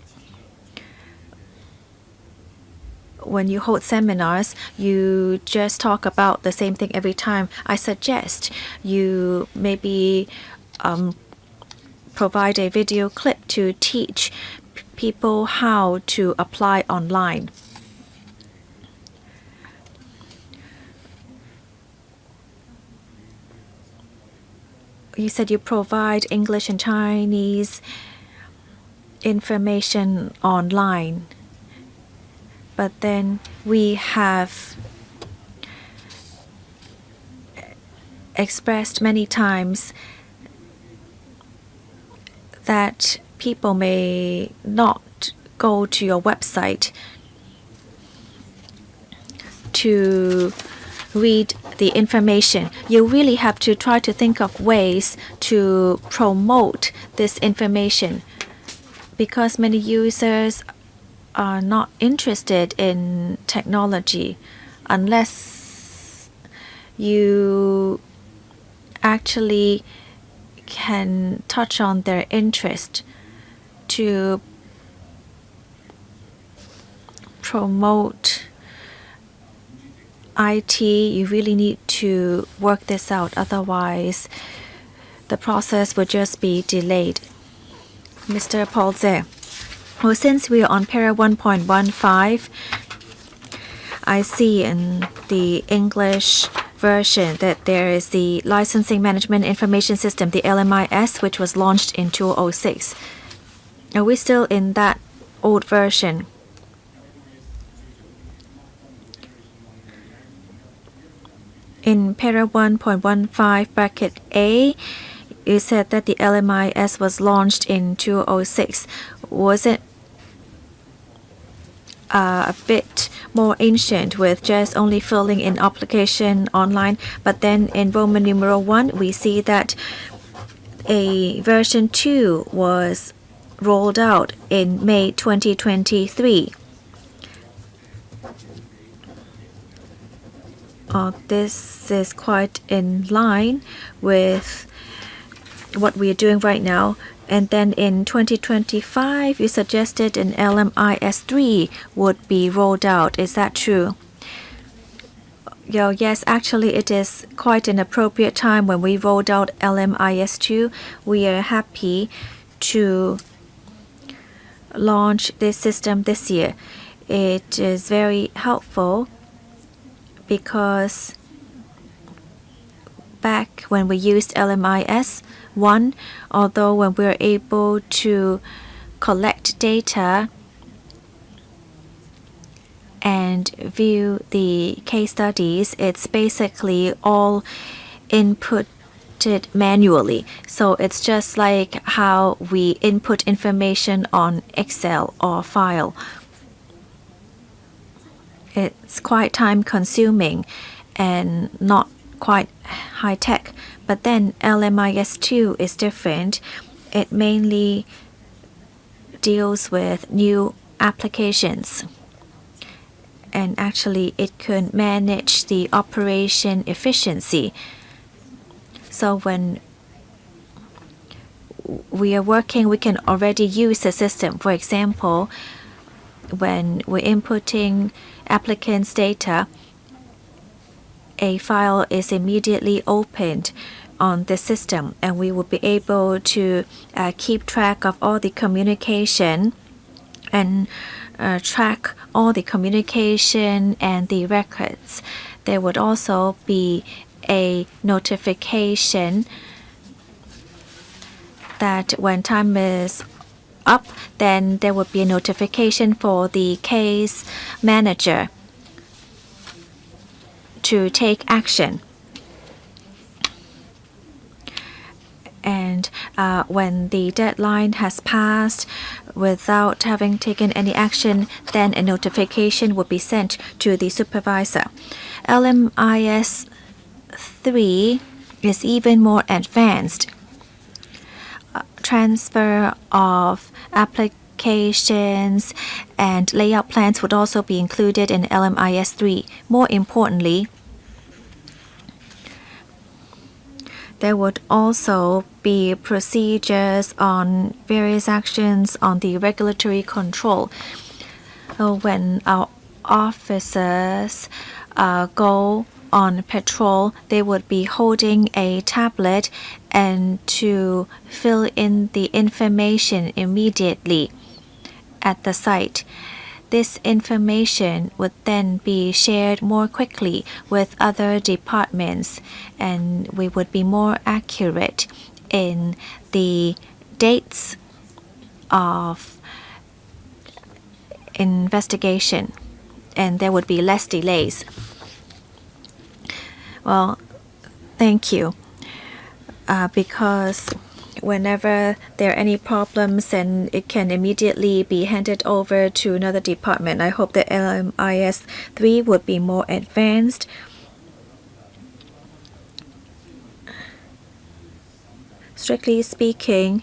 Speaker 3: When you hold seminars, you just talk about the same thing every time. I suggest you maybe provide a video clip to teach people how to apply online. You said you provide English and Chinese information online. But then we have expressed many times that people may not go to your website to read the information. You really have to try to think of ways to promote this information, because many users are not interested in technology unless you actually can touch on their interest to promote IT. You really need to work this out, otherwise the process would just be delayed. Mr. Paul Zhe. Well, since we are on Para 1.15, I see in the English version that there is the Licensing Management Information System, the LMIS, which was launched in 2006. Are we still in that old version? In Para 1.15 bracket A, you said that the LMIS was launched in 2006. Was it a bit more ancient with just only filling in application online? But then in Roman numeral 1, we see that a version 2 was rolled out in May 2023. This is quite in line with what we are doing right now. And then in 2025, you suggested an LMIS3 would be rolled out. Is that true? Yes, actually it is quite an appropriate time when we rolled out LMIS2. We are happy to launch this system this year. It is very helpful because back when we used LMIS 1, although when we're able to collect data and view the case studies, it's basically all inputted manually. So it's just like how we input information on Excel or file. It's quite time consuming and not quite high tech. But then LMIS2 is different. It mainly deals with new applications. And actually, it can manage the operation efficiency. So when we are working, we can already use the system. For example, when we're inputting applicants' data, a file is immediately opened on the system, and we will be able to keep track of all the communication and track all the communication and the records. There would also be a notification that when time is up, then there would be a notification for the case manager to take action. And when the deadline has passed without having taken any action, then a notification would be sent to the supervisor. LMIS 3 is even more advanced. Transfer of applications and layout plans would also be included in LMIS 3. More importantly, there would also be procedures on various actions on the regulatory control. When our officers go on patrol, they would be holding a tablet and to fill in the information immediately at the site. This information would then be shared more quickly with other departments, and we would be more accurate in the dates of investigation, and there would be less delays. Well, thank you. Because whenever there are any problems, then it can immediately be handed over to another department. I hope that LMIS 3 would be more advanced. Strictly speaking,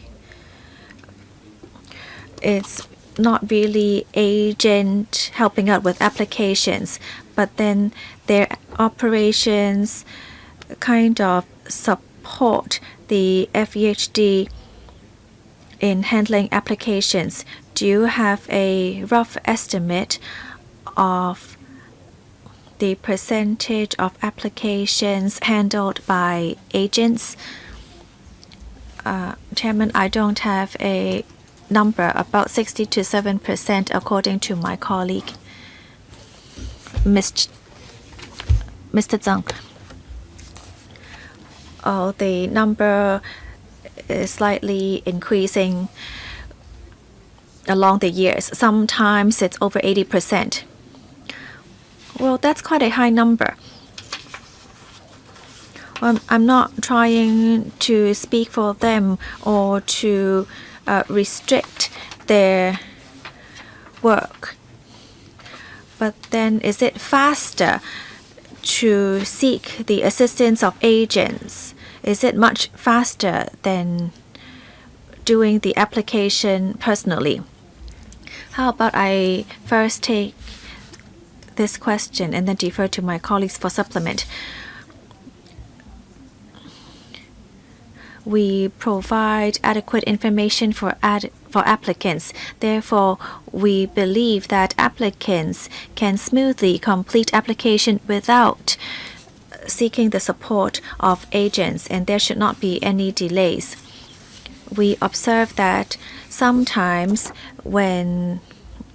Speaker 3: it's not really agent helping out with applications, but then their operations kind of support the FEHD in handling applications. Do you have a rough estimate of the percentage of applications handled by agents? Chairman, I don't have a number, about 60 to 7% according to my colleague, Mr. Zhang. Oh, the number is slightly increasing along the years. Sometimes it's over 80%. Well, that's quite a high number. I'm not trying to speak for them or to restrict their work. But then is it faster to seek the assistance of agents? Is it much faster than doing the application personally? How about I first take this question and then defer to my colleagues for supplement. We provide adequate information for applicants. Therefore, we believe that applicants can smoothly complete application without seeking the support of agents, and there should not be any delays. We observe that sometimes when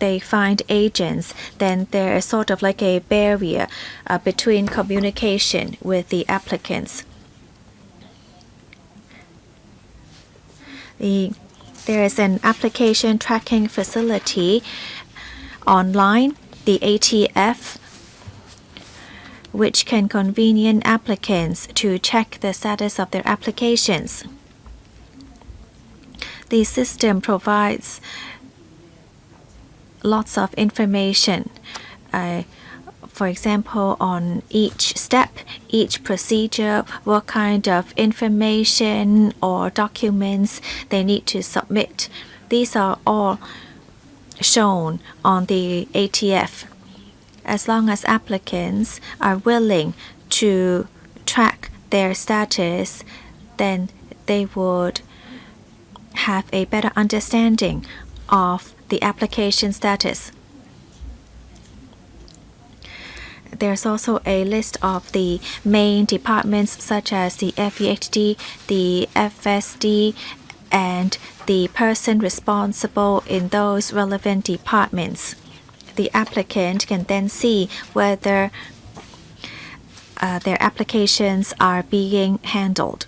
Speaker 3: they find agents, then there is sort of like a barrier between communication with the applicants. There is an application tracking facility online, the ATF, which can convene applicants to check the status of their applications. The system provides lots of information. For example, on each step, each procedure, what kind of information or documents they need to submit These are all shown on the ATF. As long as applicants are willing to track their status, then they would have a better understanding of the application status. There's also a list of the main departments such as the FEHD, the FSD, and the person responsible in those relevant departments. The applicant can then see whether their applications are being handled.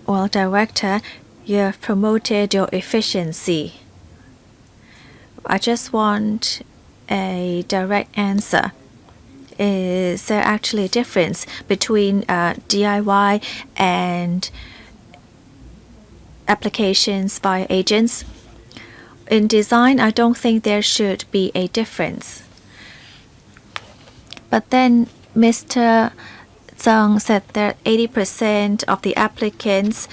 Speaker 3: Well, Director, you have promoted your efficiency. I just want a direct answer. Is there actually a difference between DIY and applications by agents? In design, I don't think there should be a difference. But then Mr. Zhang said that 80% of the applicants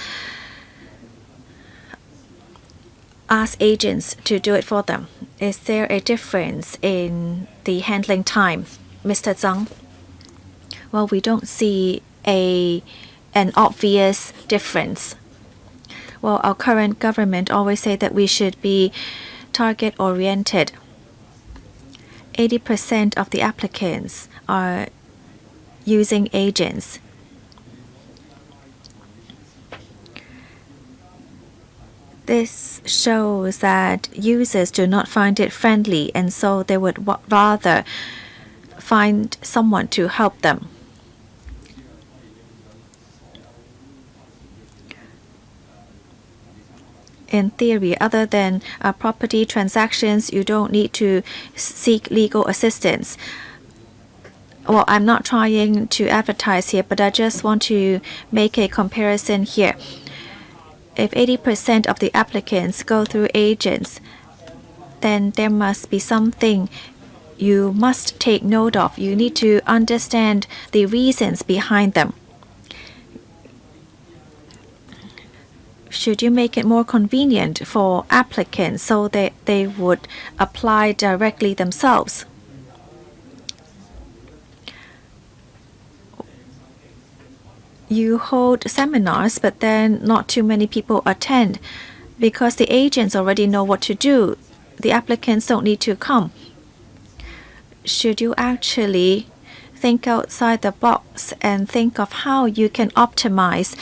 Speaker 3: ask agents to do it for them. Is there a difference in the handling time, Mr. Zhang? Well, we don't see an obvious difference. Well, our current government always say that we should be target-oriented. 80% of the applicants are using agents. This shows that users do not find it friendly, and so they would rather find someone to help them. In theory, other than property transactions, you don't need to seek legal assistance. Well, I'm not trying to advertise here, but I just want to make a comparison here. If 80% of the applicants go through agents, then there must be something you must take note of. You need to understand the reasons behind them. Should you make it more convenient for applicants so that they would apply directly themselves? You hold seminars, but then not too many people attend because the agents already know what to do. The applicants don't need to come. Should you actually think outside the box and think of how you can optimize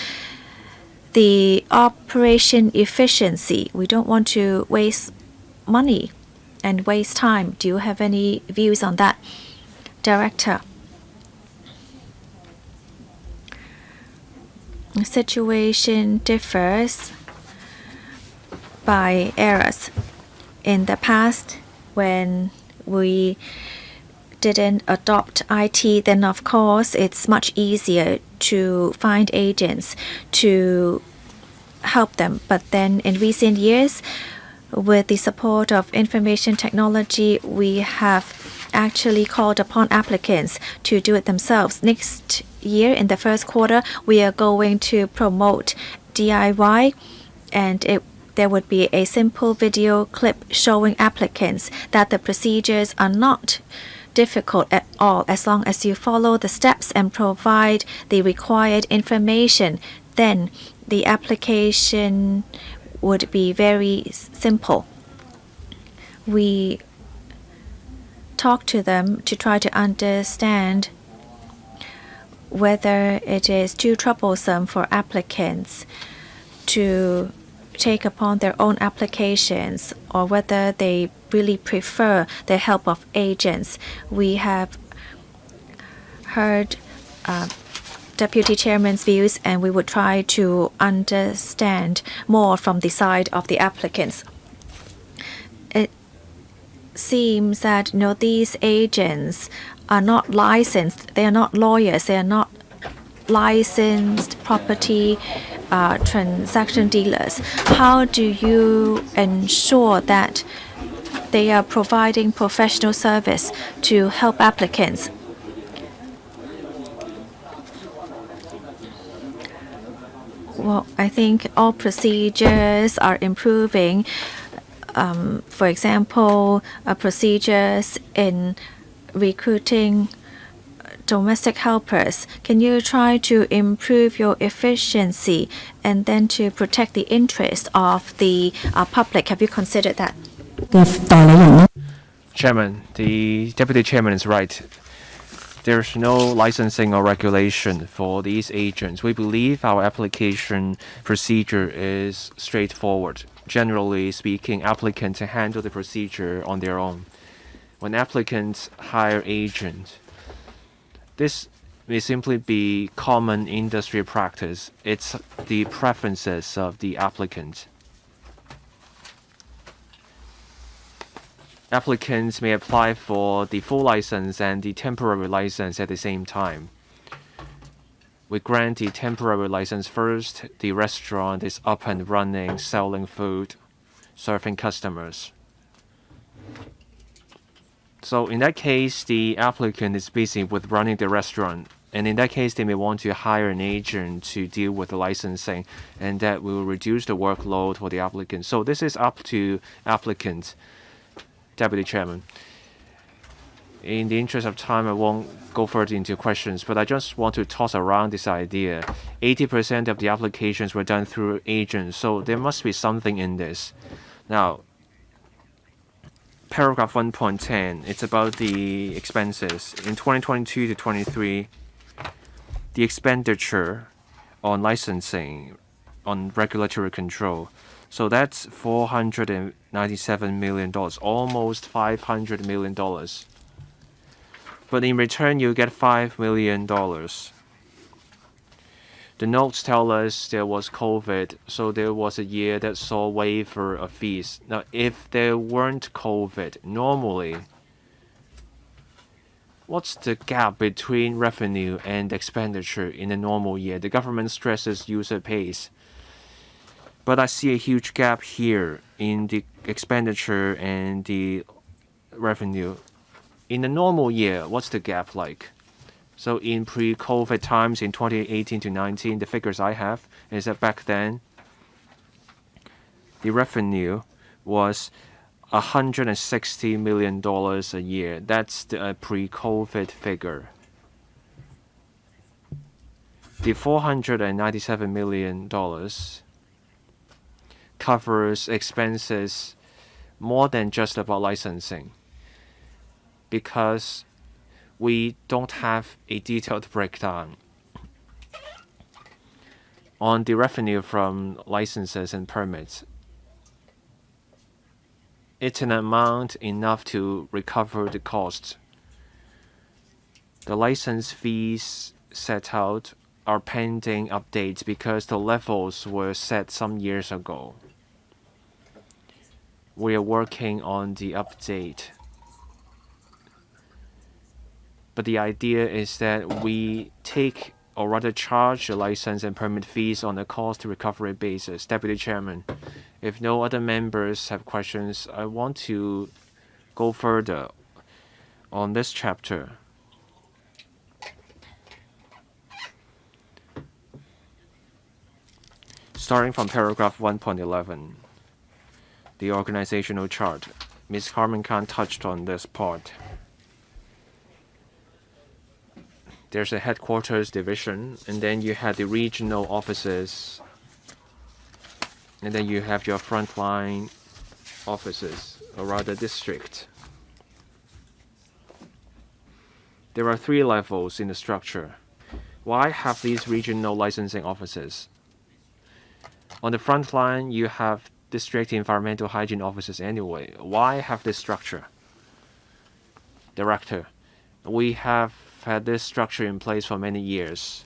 Speaker 3: the operation efficiency? We don't want to waste money and waste time. Do you have any views on that, Director? The situation differs by eras. In the past, when we didn't adopt IT, then of course it's much easier to find agents to help them. But then in recent years, with the support of information technology, we have actually called upon applicants to do it themselves. Next year, in the first quarter, we are going to promote DIY, and there would be a simple video clip showing applicants that the procedures are not difficult at all. As long as you follow the steps and provide the required information, then the application would be very simple. We talk to them to try to understand whether it is too troublesome for applicants to take upon their own applications or whether they really prefer the help of agents. We have heard Deputy Chairman's views, and we would try to understand more from the side of the applicants. It seems that these agents are not licensed. They are not lawyers. They are not licensed property transaction dealers. How do you ensure that they are providing professional service to help applicants? Well, I think all procedures are improving. For example, procedures in recruiting domestic helpers. Can you try to improve your efficiency and then to protect the interest of the public? Have you considered that?
Speaker 1: Chairman, the deputy chairman is right. There's no licensing or regulation for these agents. We believe our application procedure is straightforward. Generally speaking, applicants handle the procedure on their own. When applicants hire agents, this may simply be common industry practice. It's the preferences of the applicant. Applicants may apply for the full license and the temporary license at the same time. We grant the temporary license first. The restaurant is up and running, selling food, serving customers. So in that case, the applicant is busy with running the restaurant. And in that case, they may want to hire an agent to deal with the licensing, and that will reduce the workload for the applicant. So this is up to applicant. Deputy Chairman. In the interest of time, I won't go further into questions, but I just want to toss around this idea. 80% of the applications were done through agents, so there must be something in this. Now, paragraph 1.10, it's about the expenses. In 2022 to 23, the expenditure on licensing, on regulatory control, so that's $497 million, almost $500 million. But in return, you get $5 million. The notes tell us there was COVID, so there was a year that saw waiver of fees. Now, if there weren't COVID, normally, what's the gap between revenue and expenditure in a normal year? The government stresses user pays. But I see a huge gap here in the expenditure and the revenue. In a normal year, what's the gap like? So in pre-COVID times in 2018 to 19, the figures I have is that back then, the revenue was $160 million a year. That's the pre-COVID figure. The $497 million covers expenses more than just about licensing, because we don't have a detailed breakdown on the revenue from licenses and permits. It's an amount enough to recover the costs. The license fees set out are pending updates because the levels were set some years ago. We are working on the update. But the idea is that we take, or rather charge, the license and permit fees on a cost recovery basis. Deputy Chairman, if no other members have questions, I want to go further on this chapter. Starting from paragraph 1.11, the organizational chart. Ms. Carmen Khan touched on this part. There's a headquarters division, and then you have the regional offices, and then you have your frontline offices, or rather district. There are 3 levels in the structure. Why have these regional licensing offices? On the front line, you have district environmental hygiene offices anyway. Why have this structure? Director, we have had this structure in place for many years.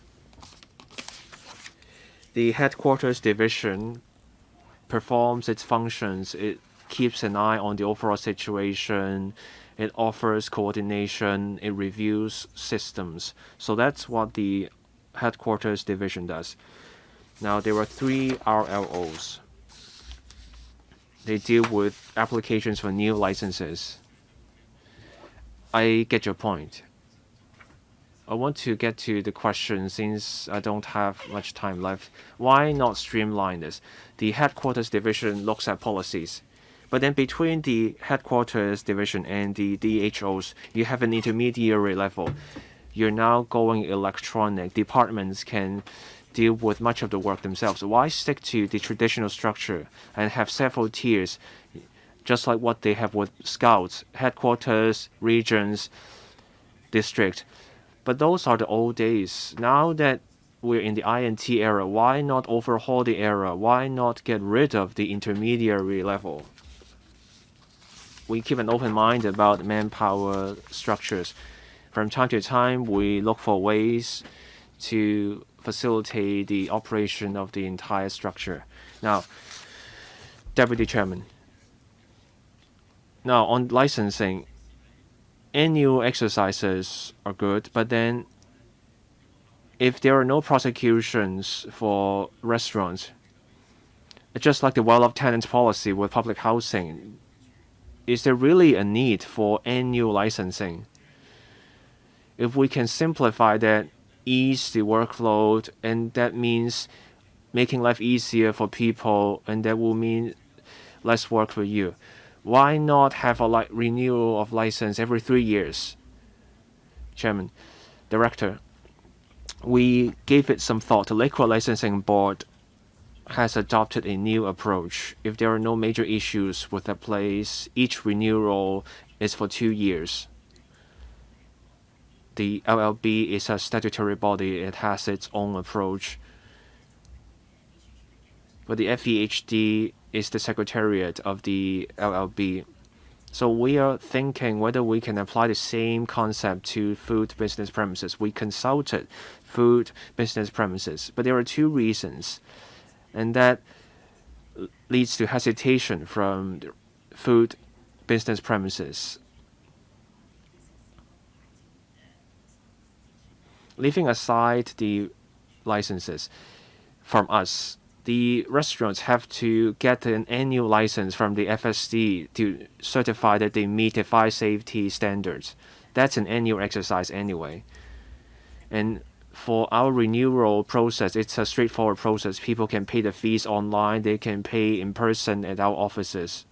Speaker 1: The headquarters division performs its functions. It keeps an eye on the overall situation. It offers coordination. It reviews systems. So that's what the headquarters division does. Now, there are 3 RLOs. They deal with applications for new licenses. I get your point. I want to get to the question since I don't have much time left. Why not streamline this? The headquarters division looks at policies. But then between the headquarters division and the DHOs, you have an intermediary level. You're now going electronic. Departments can deal with much of the work themselves. Why stick to the traditional structure and have several tiers, just like what they have with scouts, headquarters, regions, district? But those are the old days. Now that we're in the INT era, why not overhaul the era? Why not get rid of the intermediary level? We keep an open mind about manpower structures. From time to time, we look for ways to facilitate the operation of the entire structure. Now, Deputy Chairman. Now, on licensing, annual exercises are good, but then if there are no prosecutions for restaurants, just like the well-off tenants policy with public housing, is there really a need for annual licensing? If we can simplify that, ease the workload, and that means making life easier for people, and that will mean less work for you. Why not have a renewal of license every 3 years? Chairman, Director, we gave it some thought. The Liquor Licensing Board has adopted a new approach. If there are no major issues with the place, each renewal is for 2 years. The LLB is a statutory body. It has its own approach. But the FEHD is the secretariat of the LLB. So we are thinking whether we can apply the same concept to food business premises. We consulted food business premises, but there are 2 reasons, and that leads to hesitation from food business premises. Leaving aside the licenses from us, the restaurants have to get an annual license from the FSD to certify that they meet the 5 safety standards. That's an annual exercise anyway. And for our renewal process, it's a straightforward process. People can pay the fees online. They can pay in person at our offices.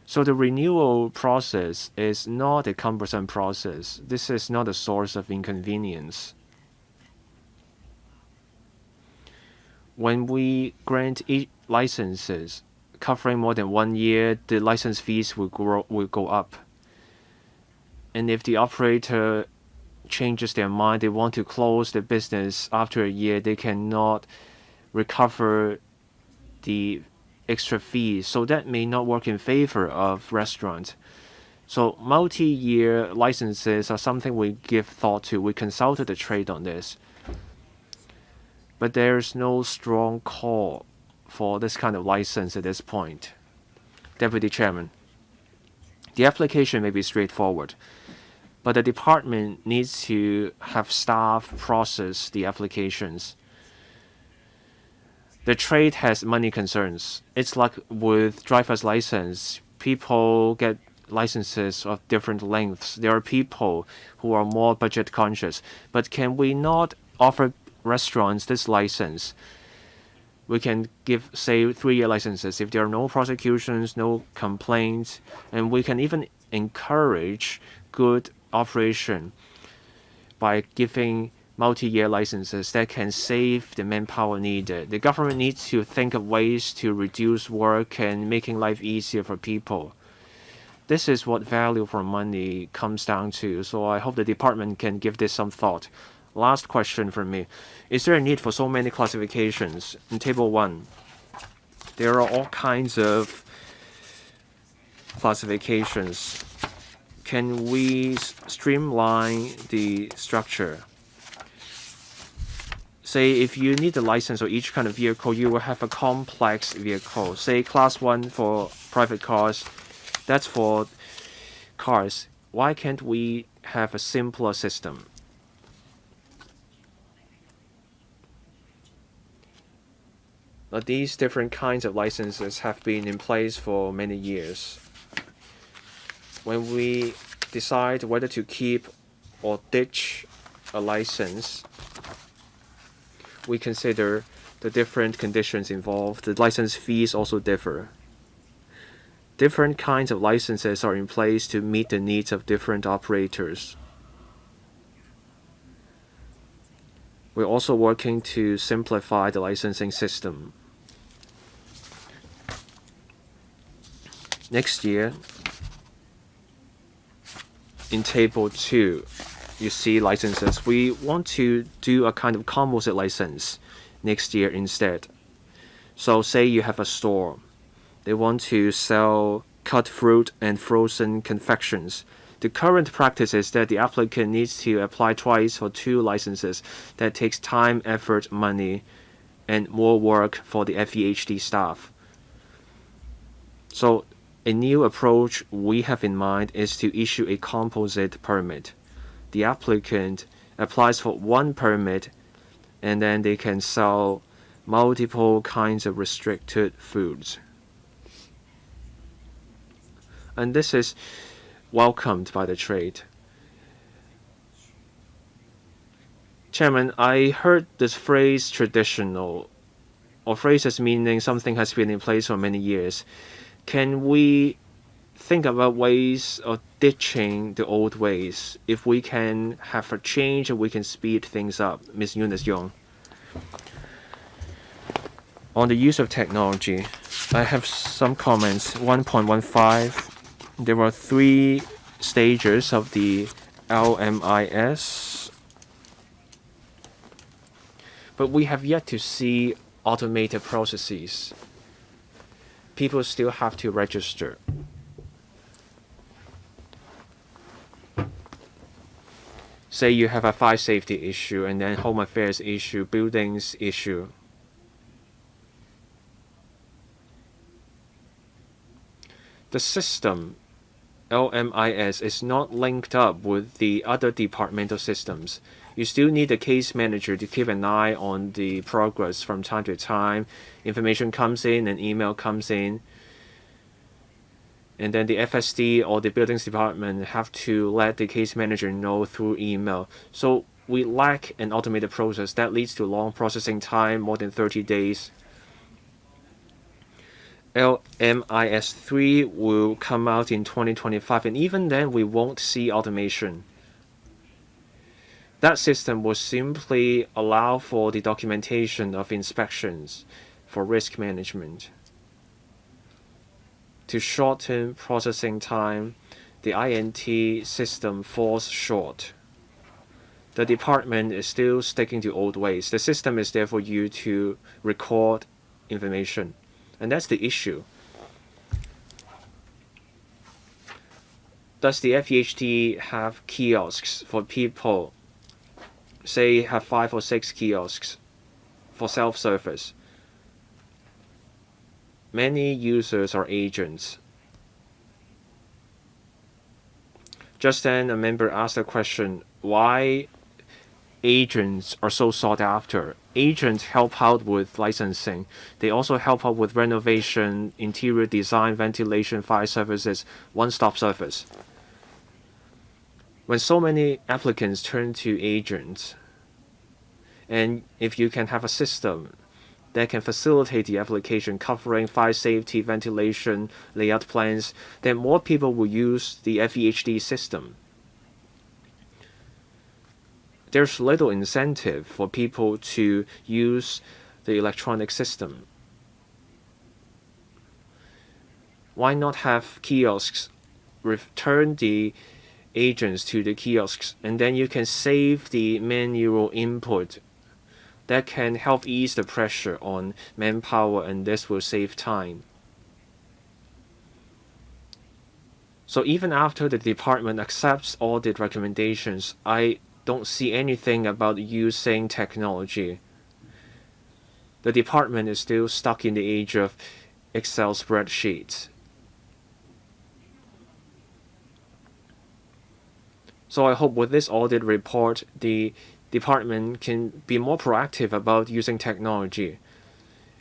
Speaker 1: So the renewal process is not a cumbersome process. This is not a source of inconvenience. When we grant licenses covering more than 1 year, the license fees will go up. And if the operator changes their mind, they want to close the business after a year, they cannot recover the extra fees. So that may not work in favor of restaurants. So multi-year licenses are something we give thought to. We consulted the trade on this. But there's no strong call for this kind of license at this point. Deputy Chairman, the application may be straightforward, but the department needs to have staff process the applications. The trade has money concerns. It's like with driver's license. People get licenses of different lengths. There are people who are more budget conscious. But can we not offer restaurants this license? We can give, say, 3-year licenses if there are no prosecutions, no complaints, and we can even encourage good operation by giving multi-year licenses that can save the manpower needed. The government needs to think of ways to reduce work and making life easier for people. This is what value for money comes down to, so I hope the department can give this some thought. Last question from me. Is there a need for so many classifications? In Table 1, there are all kinds of classifications. Can we streamline the structure? Say if you need a license for each kind of vehicle, you will have a complex vehicle. Say Class 1 for private cars, that's for cars. Why can't we have a simpler system? But these different kinds of licenses have been in place for many years. When we decide whether to keep or ditch a license, we consider the different conditions involved. The license fees also differ. Different kinds of licenses are in place to meet the needs of different operators. We're also working to simplify the licensing system. Next year, in Table 2, you see licenses. We want to do a kind of composite license next year instead. So say you have a store. They want to sell cut fruit and frozen confections. The current practice is that the applicant needs to apply twice for 2 licenses. That takes time, effort, money, and more work for the FEHD staff. So a new approach we have in mind is to issue a composite permit. The applicant applies for 1 permit, and then they can sell multiple kinds of restricted foods. And this is welcomed by the trade. Chairman, I heard this phrase traditional, or phrases meaning something has been in place for many years. Can we think about ways of ditching the old ways? If we can have a change and we can speed things up. Ms. Eunice Yong. On the use of technology, I have some comments. 1.15, there were 3 stages of the LMIS, but we have yet to see automated processes. People still have to register. Say you have a fire safety issue and then home affairs issue, buildings issue. The system, LMIS, is not linked up with the other departmental systems. You still need a case manager to keep an eye on the progress from time to time. Information comes in, an email comes in, and then the FSD or the buildings department have to let the case manager know through email. So we lack an automated process. That leads to long processing time, more than 30 days. LMIS 3 will come out in 2025, and even then we won't see automation. That system will simply allow for the documentation of inspections for risk management. To shorten processing time, the INT system falls short. The department is still sticking to old ways. The system is there for you to record information. And that's the issue. Does the FEHD have kiosks for people? Say have 5 or 6 kiosks for self-service. Many users are agents. Just then a member asked a question, why agents are so sought after? Agents help out with licensing. They also help out with renovation, interior design, ventilation, fire services, one-stop service. When so many applicants turn to agents, and if you can have a system that can facilitate the application covering fire safety, ventilation, layout plans, then more people will use the FEHD system. There's little incentive for people to use the electronic system. Why not have kiosks? Return the agents to the kiosks, and then you can save the manual input. That can help ease the pressure on manpower, and this will save time. So even after the department accepts audit recommendations, I don't see anything about using technology. The department is still stuck in the age of Excel spreadsheets. So I hope with this audit report, the department can be more proactive about using technology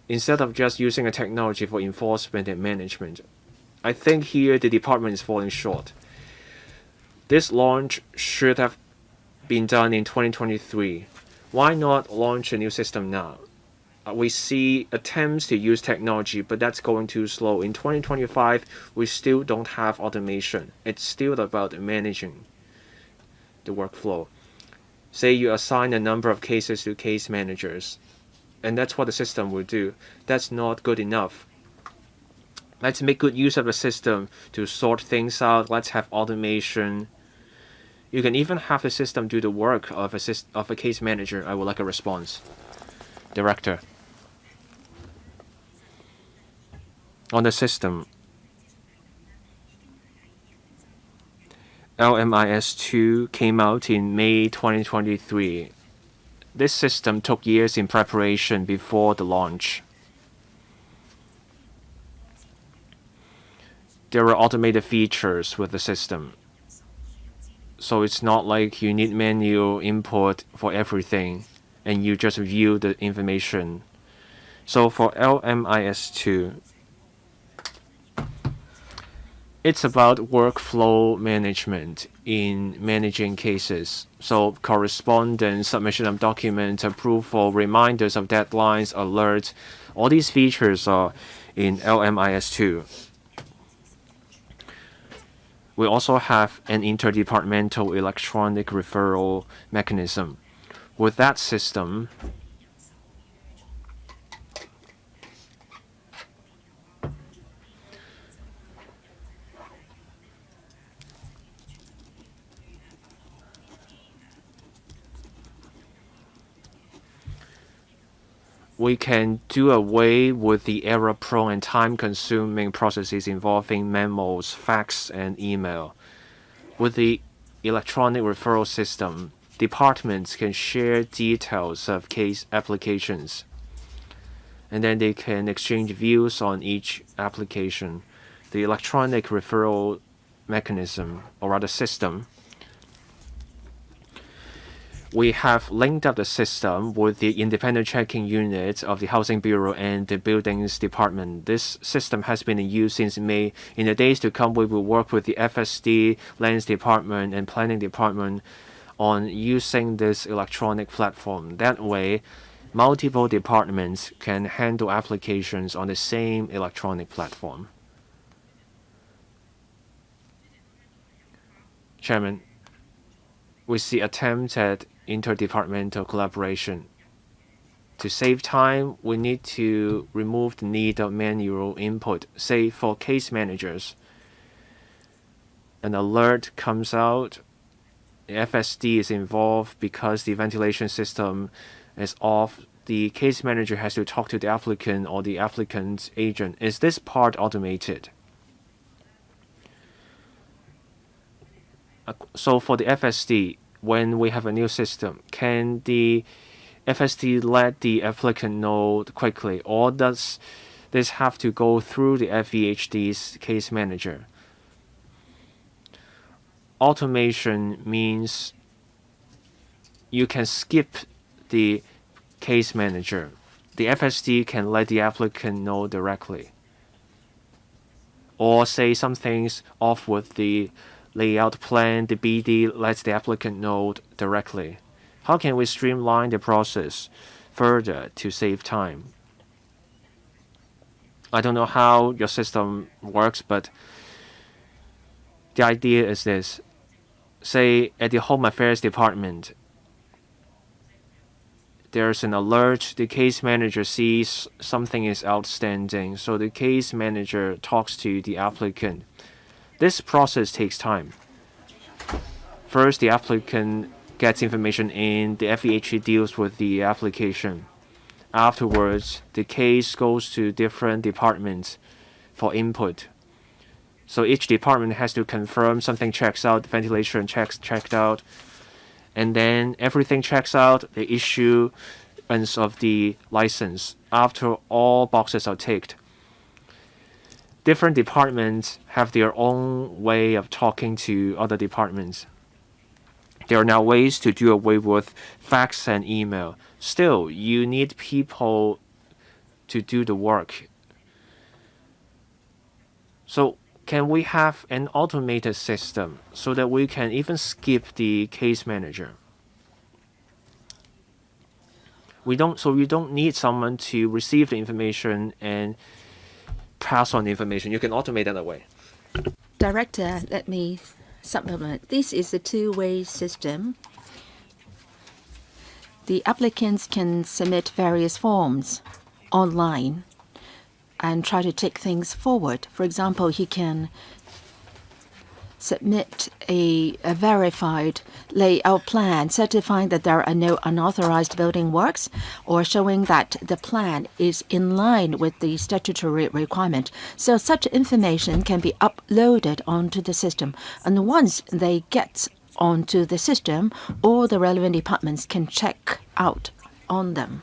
Speaker 1: instead of just using a technology for enforcement and management. I think here the department is falling short. This launch should have been done in 2023. Why not launch a new system now? We see attempts to use technology, but that's going too slow. In 2025, we still don't have automation. It's still about managing the workflow. Say you assign a number of cases to case managers, and that's what the system will do. That's not good enough. Let's make good use of the system to sort things out. Let's have automation. You can even have the system do the work of a case manager. I would like a response. Director. On the system, LMIS2 came out in May 2023. This system took years in preparation before the launch. There were automated features with the system. So it's not like you need manual input for everything and you just view the information. So for LMIS2, it's about workflow management in managing cases. So correspondence, submission of documents, approval, reminders of deadlines, alerts, all these features are in LMIS2. We also have an interdepartmental electronic referral mechanism. With that system, we can do away with the error-prone and time-consuming processes involving memos, fax, and email. With the electronic referral system, departments can share details of case applications, and then they can exchange views on each application. The electronic referral mechanism, or rather system, we have linked up the system with the independent checking unit of the Housing Bureau and the Buildings Department. This system has been in use since May. In the days to come, we will work with the FSD, Lands Department, and Planning Department on using this electronic platform. That way, multiple departments can handle applications on the same electronic platform. Chairman, we see attempts at interdepartmental collaboration. To save time, we need to remove the need of manual input. Say for case managers, an alert comes out, the FSD is involved because the ventilation system is off. The case manager has to talk to the applicant or the applicant's agent. Is this part automated? So for the FSD, when we have a new system, can the FSD let the applicant know quickly, or does this have to go through the FEHD's case manager? Automation means you can skip the case manager. The FSD can let the applicant know directly. Or say something's off with the layout plan, the BD lets the applicant know directly. How can we streamline the process further to save time? I don't know how your system works, but the idea is this. Say at the Home Affairs Department, there's an alert, the case manager sees something is outstanding, so the case manager talks to the applicant. This process takes time. First, the applicant gets information in, the FEHD deals with the application. Afterwards, the case goes to different departments for input. So each department has to confirm something checks out, ventilation checked out, and then everything checks out, the issuance of the license. After all boxes are ticked, different departments have their own way of talking to other departments. There are now ways to do away with fax and email. Still, you need people to do the work. So can we have an automated system so that we can even skip the case manager? We don't need someone to receive the information and pass on the information. You can automate that away.
Speaker 2: Director, let me supplement. This is a two-way system. The applicants can submit various forms online and try to take things forward. For example, he can submit a verified layout plan certifying that there are no unauthorized building works or showing that the plan is in line with the statutory requirement. So such information can be uploaded onto the system. And once they get onto the system, all the relevant departments can check out on them.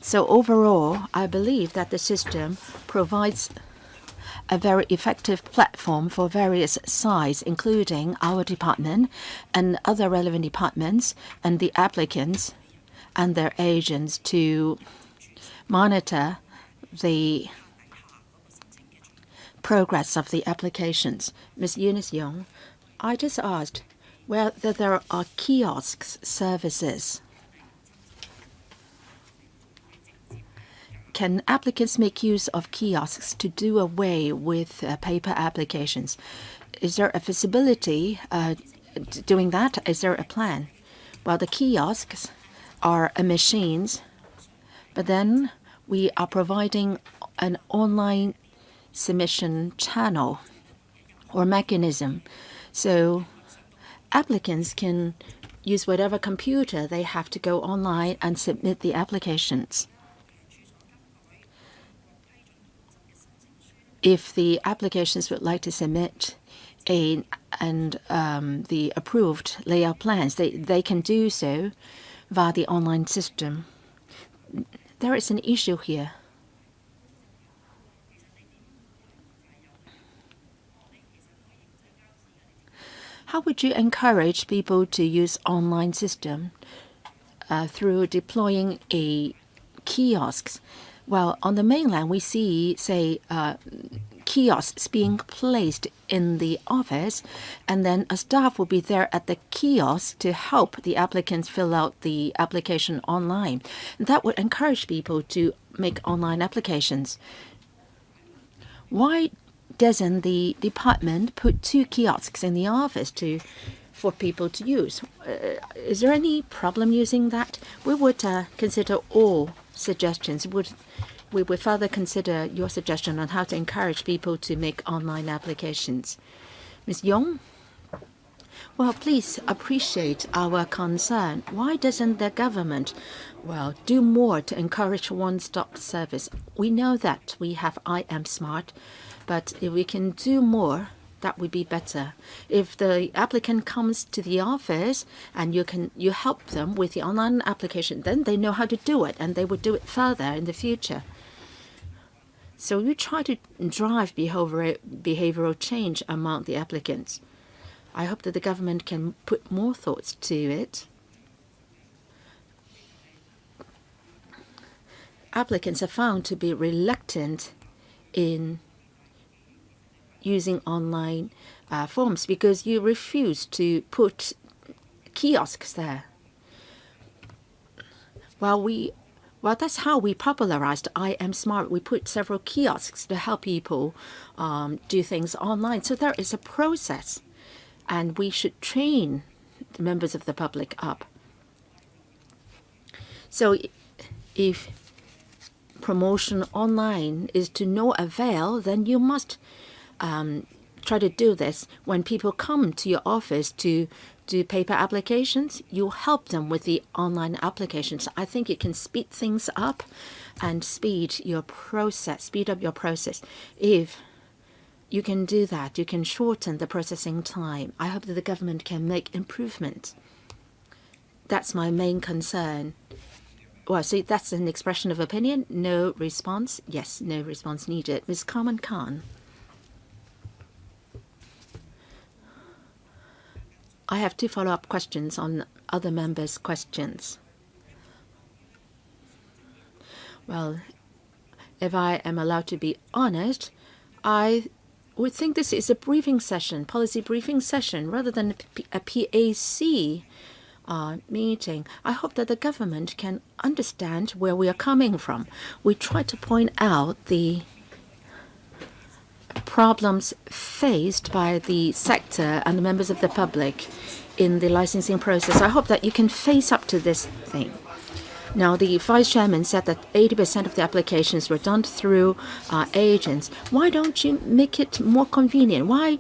Speaker 2: So overall, I believe that the system provides a very effective platform for various sides, including our department and other relevant departments and the applicants and their agents to monitor the progress of the applications. Ms. Eunice Young, I just asked whether there are kiosks services. Can applicants make use of kiosks to do away with paper applications? Is there a feasibility doing that? Is there a plan? Well, the kiosks are machines, but then we are providing an online submission channel or mechanism. So applicants can use whatever computer they have to go online and submit the applications. If the applications would like to submit the approved layout plans, they can do so via the online system. There is an issue here. How would you encourage people to use online system through deploying a kiosks? Well, on the mainland, we see, say, kiosks being placed in the office, and then a staff will be there at the kiosk to help the applicants fill out the application online. That would encourage people to make online applications. Why doesn't the department put 2 kiosks in the office for people to use? Is there any problem using that? We would consider all suggestions. We would further consider your suggestion on how to encourage people to make online applications. Ms. Yong? Well, please appreciate our concern. Why doesn't the government, do more to encourage one-stop service? We know that we have I Am Smart, but if we can do more, that would be better. If the applicant comes to the office and you help them with the online application, then they know how to do it and they would do it further in the future. So you try to drive behavioral change among the applicants. I hope that the government can put more thoughts to it. Applicants are found to be reluctant in using online forms because you refuse to put kiosks there. Well, that's how we popularized I Am Smart. We put several kiosks to help people do things online. So there is a process, and we should train the members of the public up. So if promotion online is to no avail, then you must try to do this. When people come to your office to do paper applications, you help them with the online applications. I think it can speed things up and speed up your process. If you can do that, you can shorten the processing time. I hope that the government can make improvements. That's my main concern. Well, so that's an expression of opinion. No response? Yes, no response needed. Ms. Carmen Khan. I have 2 follow-up questions on other members' questions. Well, if I am allowed to be honest, I would think this is a briefing session, policy briefing session, rather than a PAC meeting. I hope that the government can understand where we are coming from. We try to point out the problems faced by the sector and the members of the public in the licensing process. I hope that you can face up to this thing. Now, the vice chairman said that 80% of the applications were done through agents. Why don't you make it more convenient? Why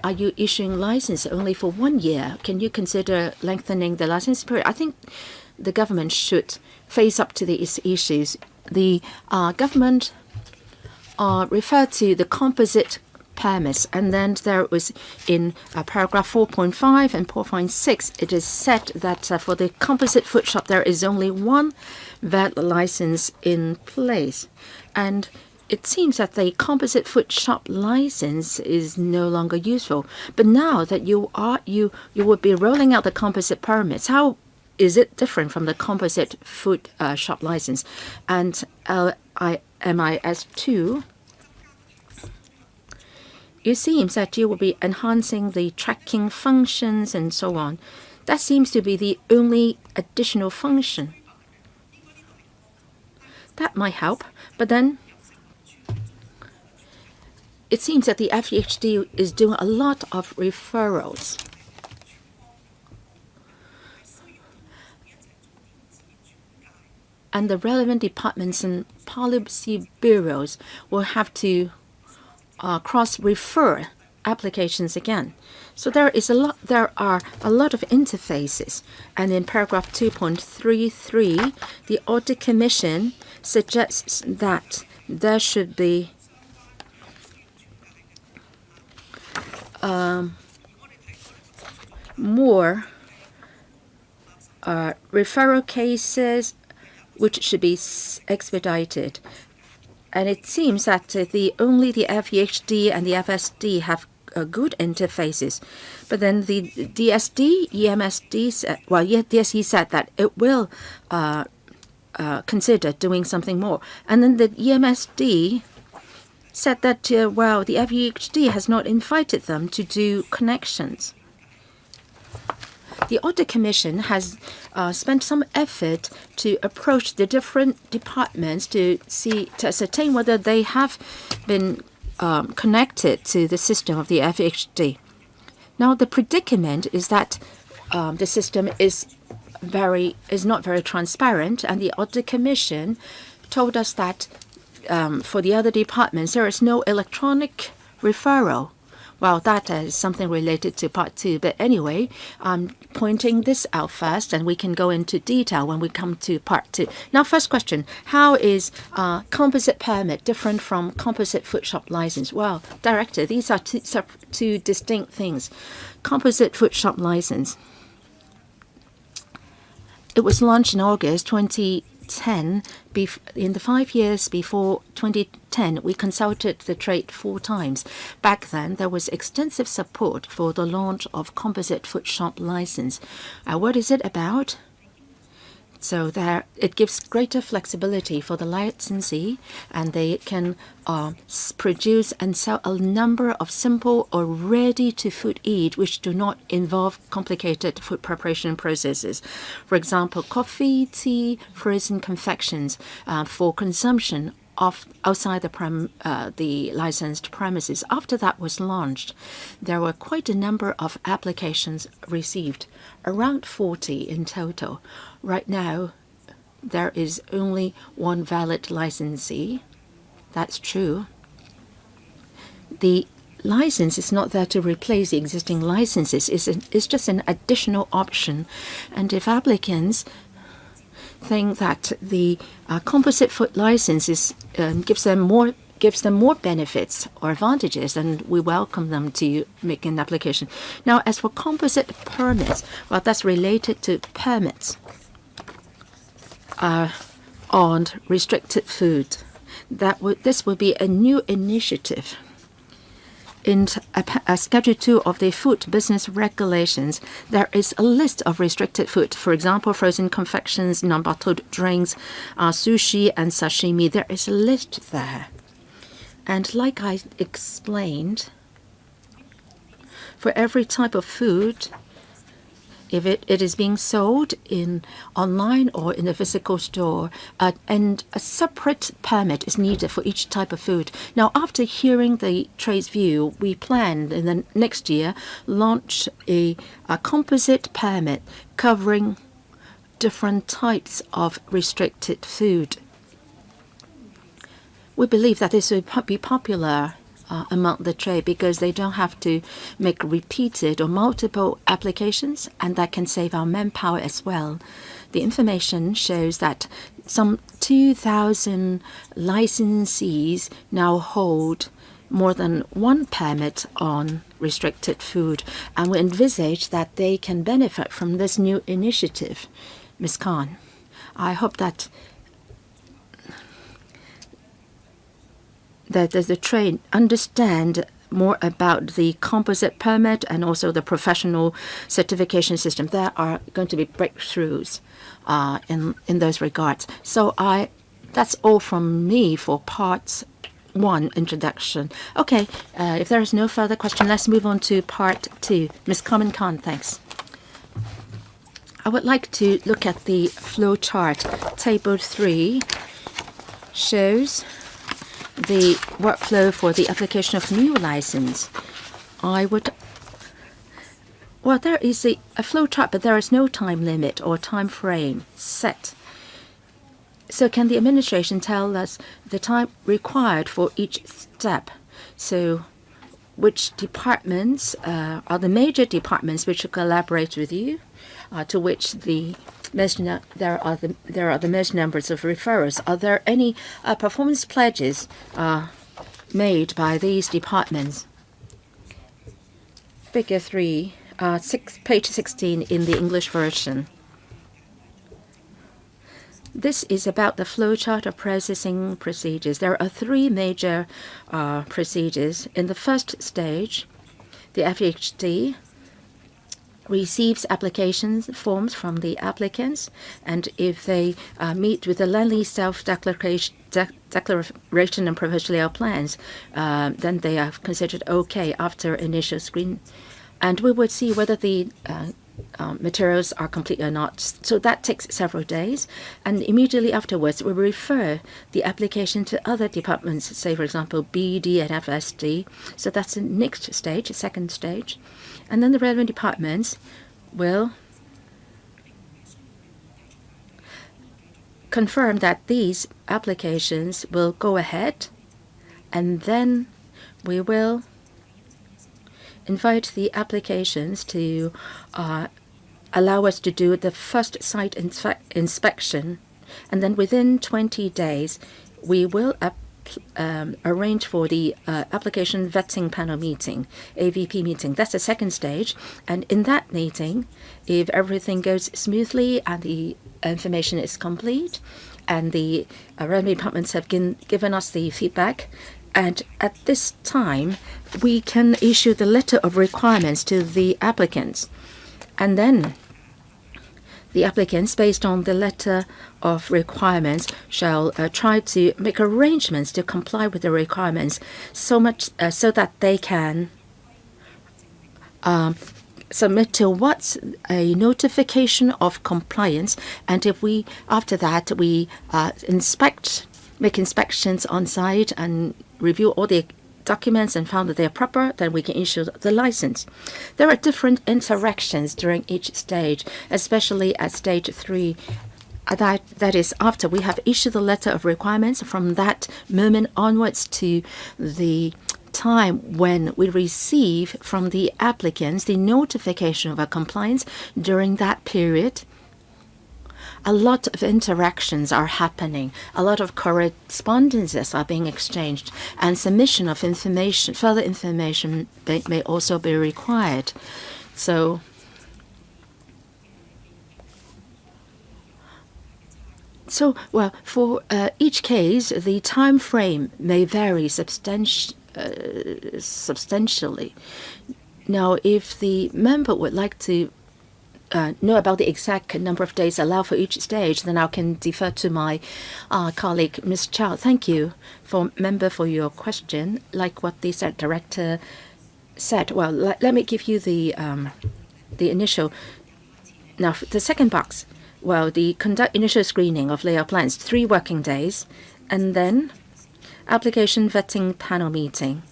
Speaker 2: are you issuing license only for 1 year? Can you consider lengthening the license period? I think the government should face up to these issues. The government referred to the composite permits, and then there was in paragraph 4.5 and 4.6, it is said that for the composite food shop there is only one VAT license in place, and it seems that the composite food shop license is no longer useful. But now that you would be rolling out the composite permits, how is it different from the composite food shop license? And LIMIS2, it seems that you will be enhancing the tracking functions and so on. That seems to be the only additional function. That might help, but then it seems that the FEHD is doing a lot of referrals. And the relevant departments and policy bureaus will have to cross-refer applications again. So there are a lot of interfaces. And in paragraph 2.33, the Audit Commission suggests that there should be more referral cases which should be expedited. And it seems that only the FEHD and the FSD have good interfaces. But then the DSD, EMSD, DSE said that it will consider doing something more. And then the EMSD said that, the FEHD has not invited them to do connections. The Audit Commission has spent some effort to approach the different departments to ascertain whether they have been connected to the system of the FHD. Now, the predicament is that the system is not very transparent, and the Audit Commission told us that for the other departments there is no electronic referral. Well, that is something related to Part 2. But anyway, I'm pointing this out first, and we can go into detail when we come to Part 2. Now, first question, how is composite permit different from composite food shop license? Well, Director, these are two distinct things. Composite food shop license, it was launched in August 2010. In the 5 years before 2010, we consulted the trade 4 times. Back then, there was extensive support for the launch of composite food shop license. What is it about? So it gives greater flexibility for the licensee, and they can produce and sell a number of simple or ready-to-food eat which do not involve complicated food preparation processes. For example, coffee, tea, frozen confections for consumption outside the licensed premises. After that was launched, there were quite a number of applications received, around 40 in total. Right now, there is only one valid licensee. That's true. The license is not there to replace the existing licenses. It's just an additional option. And if applicants think that the composite food license gives them more benefits or advantages, and we welcome them to make an application. Now, as for composite permits, well, that's related to permits on restricted food. This would be a new initiative. In Schedule 2 of the Food Business Regulations, there is a list of restricted food. For example, frozen confections, non-bottled drinks, sushi and sashimi. There is a list there. And like I explained, for every type of food, if it is being sold in online or in a physical store, and a separate permit is needed for each type of food. Now, after hearing the trade's view, we plan in the next year launch a composite permit covering different types of restricted food. We believe that this will be popular among the trade because they don't have to make repeated or multiple applications, and that can save our manpower as well. The information shows that some 2,000 licensees now hold more than one permit on restricted food, and we envisage that they can benefit from this new initiative. Ms. Khan, I hope that the trade understand more about the composite permit and also the professional certification system. There are going to be breakthroughs in those regards. So that's all from me for Part 1 introduction. Okay, if there is no further question, let's move on to Part 2. Ms. Carmen Khan, thanks. I would like to look at the flow chart. Table 3 shows the workflow for the application of new license. There is a flow chart, but there is no time limit or time frame set. So can the administration tell us the time required for each step? So which departments are the major departments which will collaborate with you, to which there are the most numbers of referrals? Are there any performance pledges made by these departments? Figure 3, page 16 in the English version. This is about the flowchart of processing procedures. There are 3 major procedures. In the first stage, the FHD receives application forms from the applicants, and if they meet with the Landley self-declaration and provisional plans, then they are considered okay after initial screen. And we would see whether the materials are complete or not. So that takes several days. And immediately afterwards, we refer the application to other departments, say, for example, BD and FSD. So that's the next stage, second stage. And then the relevant departments will confirm that these applications will go ahead, and then we will invite the applications to allow us to do the first site inspection, and then within 20 days we will arrange for the application vetting panel meeting, AVP meeting. That's the second stage, and in that meeting, if everything goes smoothly and the information is complete and the relevant departments have given us the feedback, and at this time we can issue the letter of requirements to the applicants, and then the applicants, based on the letter of requirements, shall try to make arrangements to comply with the requirements so that they can submit to what's a notification of compliance. And if we, after that, we make inspections on site and review all the documents and found that they are proper, then we can issue the license. There are different interactions during each stage, especially at stage 3. That is after we have issued the letter of requirements. From that moment onwards to the time when we receive from the applicants the notification of a compliance, during that period, a lot of interactions are happening, a lot of correspondences are being exchanged, and submission of information, further information may also be required. So well, for each case, the time frame may vary substantially. Now, if the member would like to know about the exact number of days allowed for each stage, then I can defer to my colleague, Ms. Chow. Thank you, member, for your question. Like what the director said, well, let me give you the initial. Now, the second box, well, the conduct initial screening of layout plans, 3 working days, and then application vetting panel meeting.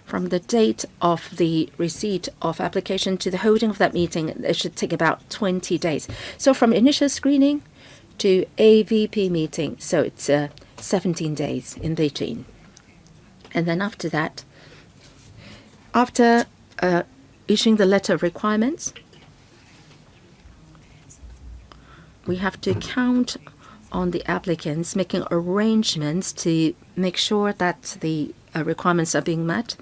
Speaker 2: From the date of the receipt of application to the holding of that meeting, it should take about 20 days. So from initial screening to AVP meeting, so it's 17 days in between. And then after that, after issuing the letter of requirements, we have to count on the applicants making arrangements to make sure that the requirements are being met.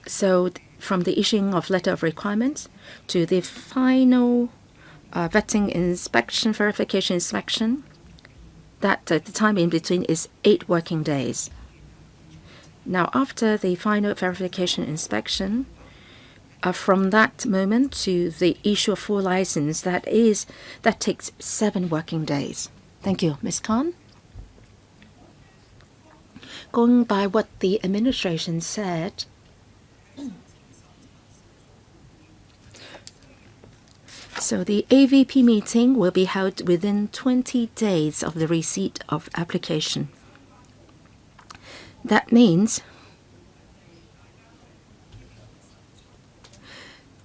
Speaker 2: So from the issuing of letter of requirements to the final vetting inspection, verification inspection, that the time in between is 8 working days. Now, after the final verification inspection, from that moment to the issue of full license, that takes 7 working days. Thank you, Ms. Khan. Going by what the administration said, so the AVP meeting will be held within 20 days of the receipt of application. That means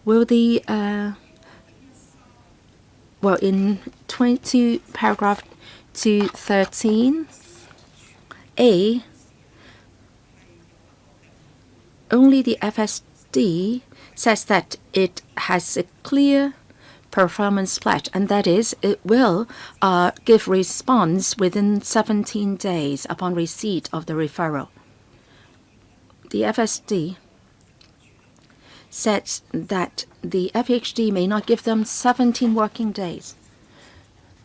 Speaker 2: will the well, in paragraph 213A, only the FSD says that it has a clear performance pledge, and that is it will give response within 17 days upon receipt of the referral. The FSD says that the FHD may not give them 17 working days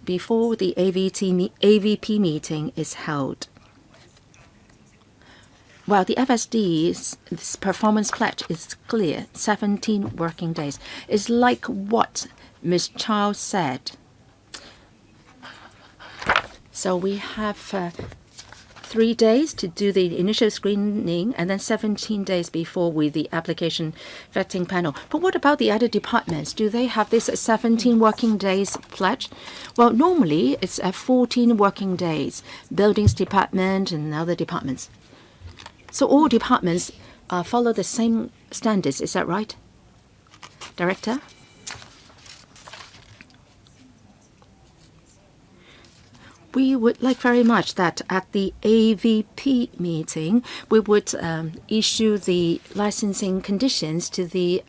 Speaker 2: before the AVP meeting is held. Well, the FSD's performance pledge is clear, 17 working days. It's like what Ms. Chow said. So we have 3 days to do the initial screening and then 17 days before with the application vetting panel. But what about the other departments? Do they have this 17 working days pledge? Well, normally it's 14 working days, buildings department and other departments. So all departments follow the same standards, is that right? Director? We would like very much that at the AVP meeting, we would issue the licensing conditions to the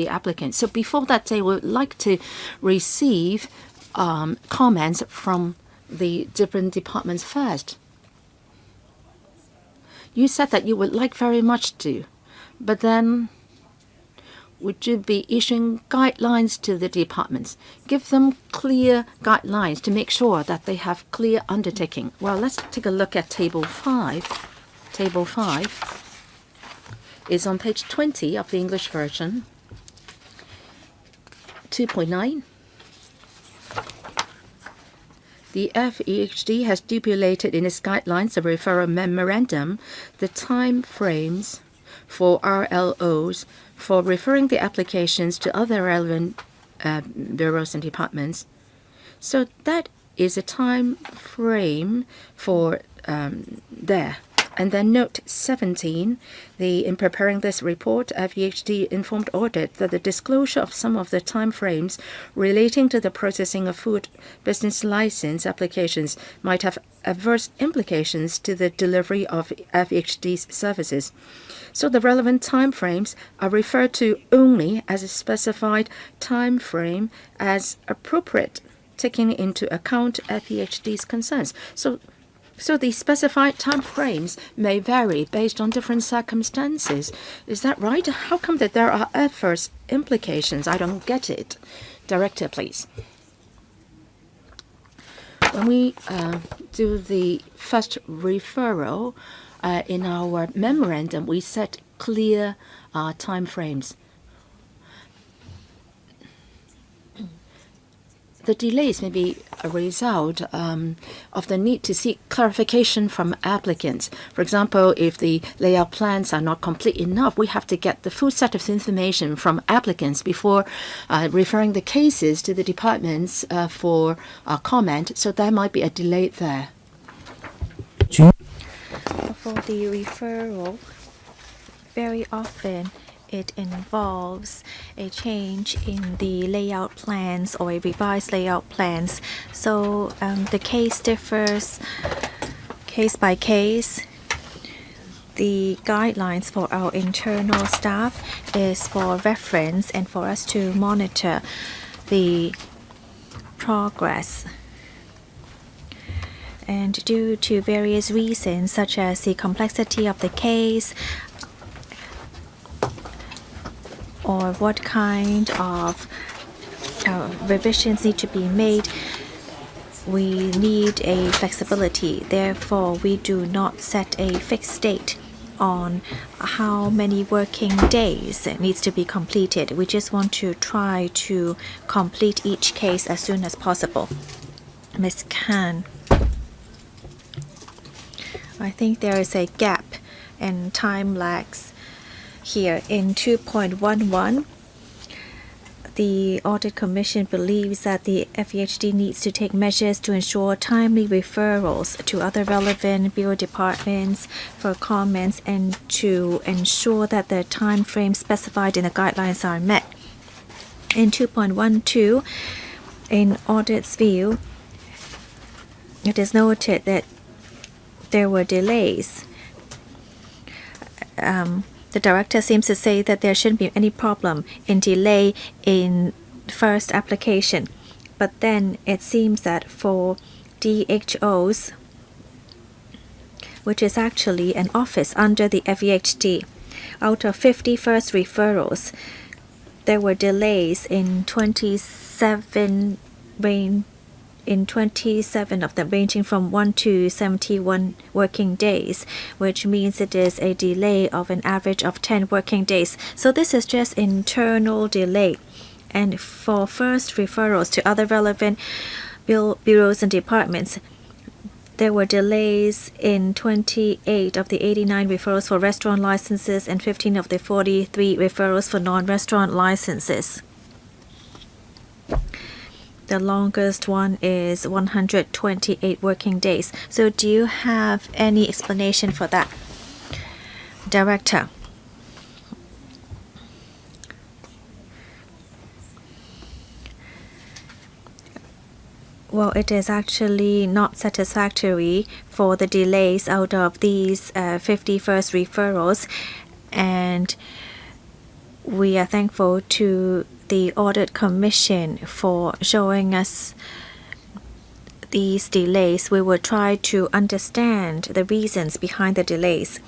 Speaker 2: applicant. So before that day, we would like to receive comments from the different departments first. You said that you would like very much to, but then would you be issuing guidelines to the departments? Give them clear guidelines to make sure that they have clear undertaking. Well, let's take a look at Table 5. Table 5 is on page 20 of the English version. 2.9. The FEHD has stipulated in its guidelines, the referral memorandum, the time frames for RLOs for referring the applications to other relevant bureaus and departments. So that is a time frame for there. And then note 17, in preparing this report, FEHD informed Audit that the disclosure of some of the time frames relating to the processing of food business license applications might have adverse implications to the delivery of FEHD's services. So the relevant time frames are referred to only as a specified time frame as appropriate, taking into account FEHD's concerns. So the specified time frames may vary based on different circumstances. Is that right? How come that there are adverse implications? I don't get it. Director, please. When we do the first referral, in our memorandum, we set clear time frames. the delays may be a result of the need to seek clarification from applicants. For example, if the layout plans are not complete enough, we have to get the full set of information from applicants before referring the cases to the departments for comment. So there might be a delay there.
Speaker 3: For the referral, very often it involves a change in the layout plans or a revised layout plans. So the case differs case by case. The guidelines for our internal staff is for reference and for us to monitor the progress. And due to various reasons, such as the complexity of the case, or what kind of revisions need to be made, we need a flexibility. Therefore, we do not set a fixed date on how many working days it needs to be completed. We just want to try to complete each case as soon as possible. Ms. Khan, I think there is a gap and time lags here. In 2.11, the Audit Commission believes that the FEHD needs to take measures to ensure timely referrals to other relevant bureau departments for comments and to ensure that the time frames specified in the guidelines are met. In 2.12, in Audit's view, it is noted that there were delays. The director seems to say that there shouldn't be any problem in delay in first application. But then it seems that for DHOs, which is actually an office under the FEHD, out of 50 first referrals, there were delays in 27 of them, ranging from 1 to 71 working days, which means it is a delay of an average of 10 working days. So this is just internal delay. And for first referrals to other relevant bureaus and departments, there were delays in 28 of the 89 referrals for restaurant licenses and 15 of the 43 referrals for non-restaurant licenses. The longest one is 128 working days. So do you have any explanation for that? Director. Well, it is actually not satisfactory for the delays out of these 50 first referrals, and we are thankful to the Audit Commission for showing us these delays. We will try to understand the reasons behind the delays.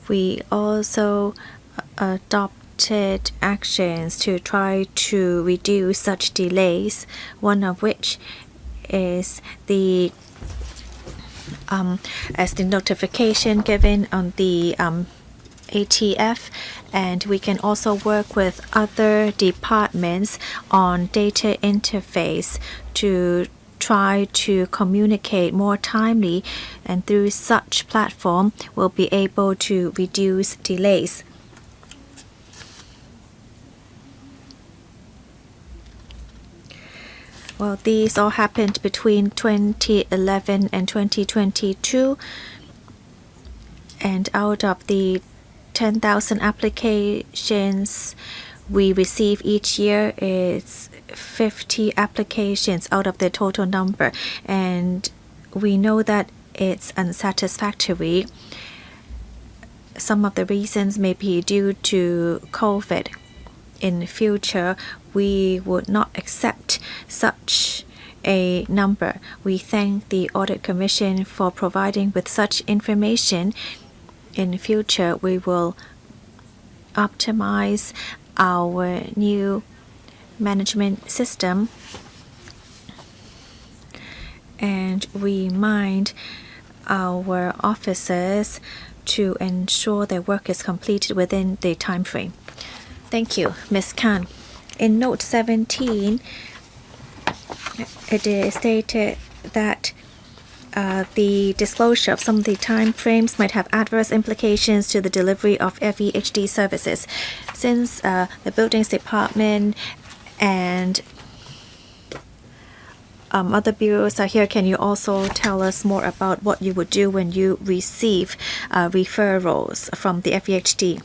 Speaker 3: We also adopted actions to try to reduce such delays, one of which is the as the notification given on the ATF, and we can also work with other departments on data interface to try to communicate more timely, and through such platform we'll be able to reduce delays. Well, these all happened between 2011 and 2022, and out of the 10,000 applications we receive each year, it's 50 applications out of the total number, and we know that it's unsatisfactory. Some of the reasons may be due to COVID. In future, we would not accept such a number. We thank the Audit Commission for providing with such information. In future, we will optimize our new management system, and remind our officers to ensure their work is completed within the time frame. Thank you, Ms. Khan. In note 17, it is stated that the disclosure of some of the time frames might have adverse implications to the delivery of FEHD services. Since the buildings department and other bureaus are here, can you also tell us more about what you would do when you receive referrals from the FEHD?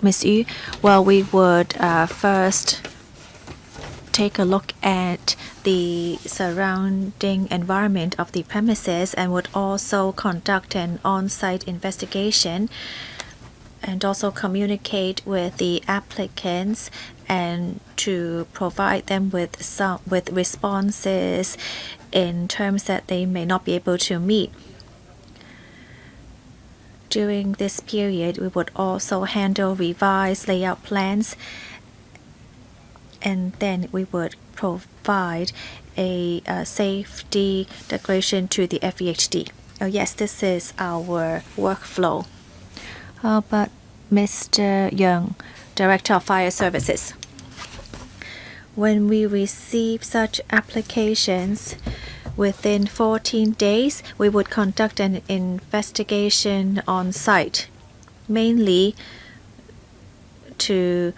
Speaker 3: Ms. Yu, well, we would first take a look at the surrounding environment of the premises and would also conduct an on-site investigation and also communicate with the applicants and to provide them with responses in terms that they may not be able to meet. During this period, we would also handle revised layout plans, and then we would provide a safety declaration to the FEHD. Oh yes, this is our workflow. How about Mr. Young, Director of Fire Services? When we receive such applications, within 14 days, we would conduct an investigation on site, mainly to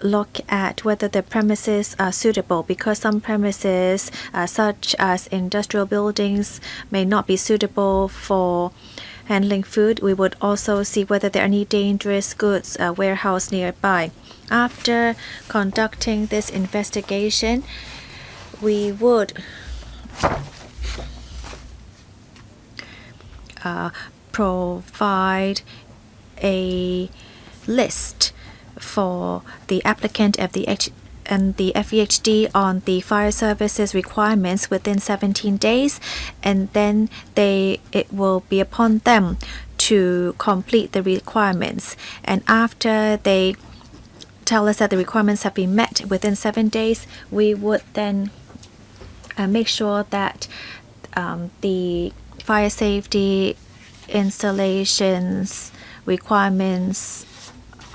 Speaker 3: look at whether the premises are suitable, because some premises, such as industrial buildings, may not be suitable for handling food. We would also see whether there are any dangerous goods warehouse nearby. After conducting this investigation, we would provide a list for the applicant and the FEHD on the fire services requirements within 17 days, and then it will be upon them to complete the requirements. And after they tell us that the requirements have been met within 7 days, we would then make sure that the fire safety installations requirements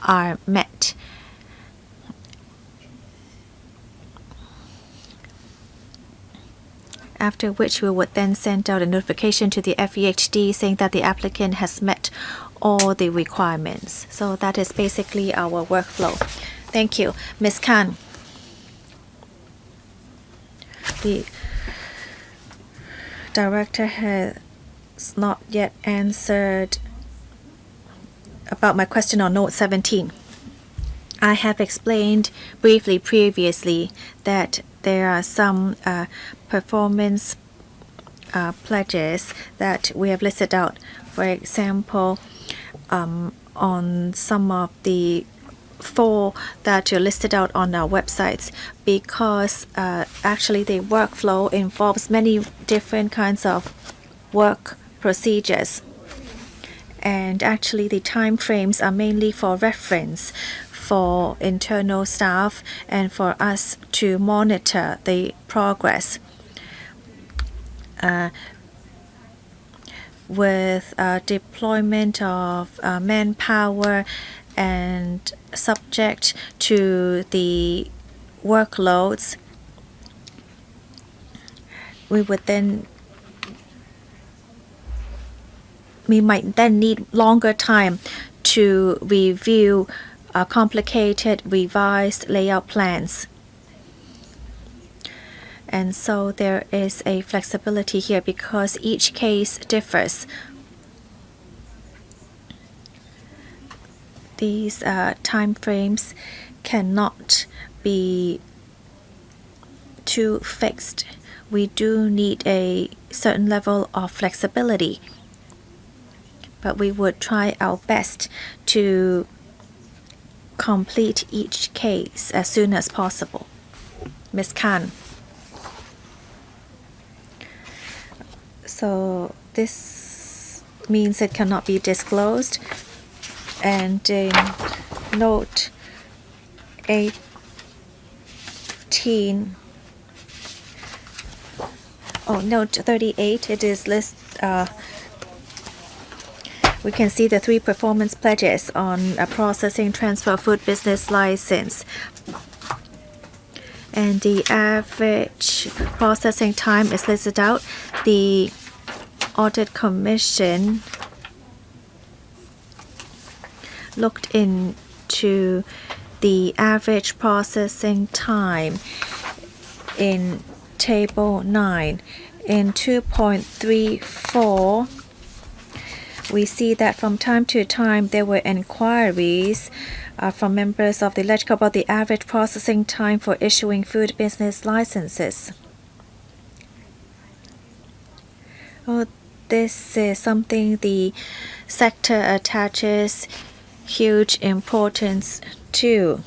Speaker 3: are met. After which we would then send out a notification to the FEHD saying that the applicant has met all the requirements. So that is basically our workflow. Thank you. Ms. Khan. The director has not yet answered about my question on note 17. I have explained briefly previously that there are some performance pledges that we have listed out. For example, on some of the 4 that are listed out on our websites, because actually the workflow involves many different kinds of work procedures, and actually the time frames are mainly for reference for internal staff and for us to monitor the progress. With deployment of manpower and subject to the workloads, we might then need longer time to review complicated revised layout plans. And so there is a flexibility here because each case differs. These time frames cannot be too fixed. We do need a certain level of flexibility, but we would try our best to complete each case as soon as possible. Ms. Khan. So this means it cannot be disclosed. And in note 18, note 38, it is we can see the 3 performance pledges on a processing transfer food business license. And the average processing time is listed out. The Audit Commission looked into the average processing time in Table 9. In 2.34, we see that from time to time there were inquiries from members of the LegCo about the average processing time for issuing food business licenses. This is something the sector attaches huge importance to.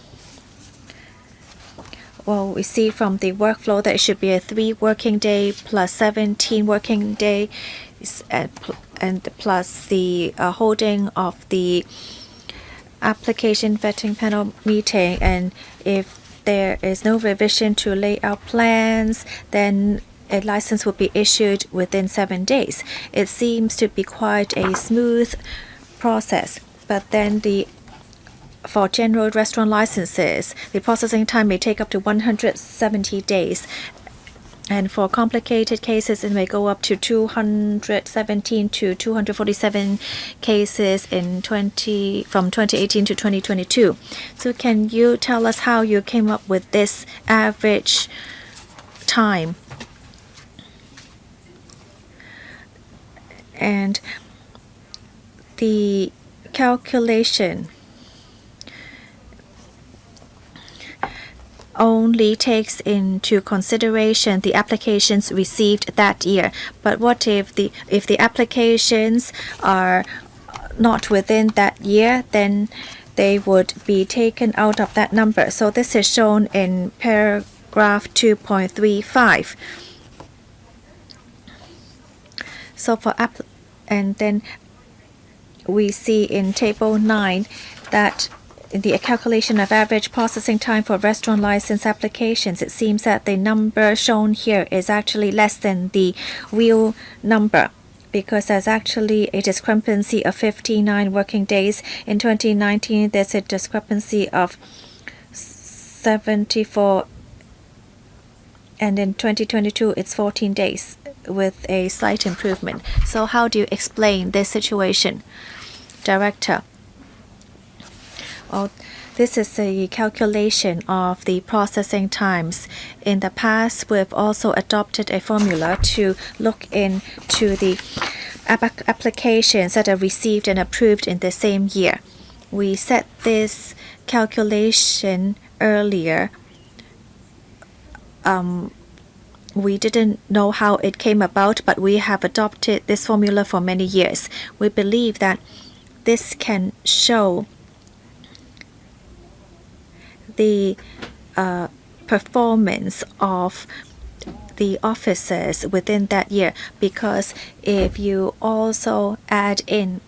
Speaker 3: We see from the workflow that it should be a 3 working day plus 17 working days and plus the holding of the application vetting panel meeting. And if there is no revision to layout plans, then a license will be issued within 7 days. It seems to be quite a smooth process. But then for general restaurant licenses, the processing time may take up to 170 days. And for complicated cases, it may go up to 217 to 247 cases from 2018 to 2022. So can you tell us how you came up with this average time? And the calculation only takes into consideration the applications received that year. But what if the applications are not within that year, then they would be taken out of that number. So this is shown in paragraph 2.35. So and then we see in Table 9 that in the calculation of average processing time for restaurant license applications, it seems that the number shown here is actually less than the real number, because there's actually a discrepancy of 59 working days. In 2019, there's a discrepancy of 74, and in 2022, it's 14 days with a slight improvement. So how do you explain this situation, Director? This is a calculation of the processing times. In the past, we've also adopted a formula to look into the applications that are received and approved in the same year. We set this calculation earlier. We didn't know how it came about, but we have adopted this formula for many years. We believe that this can show the performance of the officers within that year, because if you also add in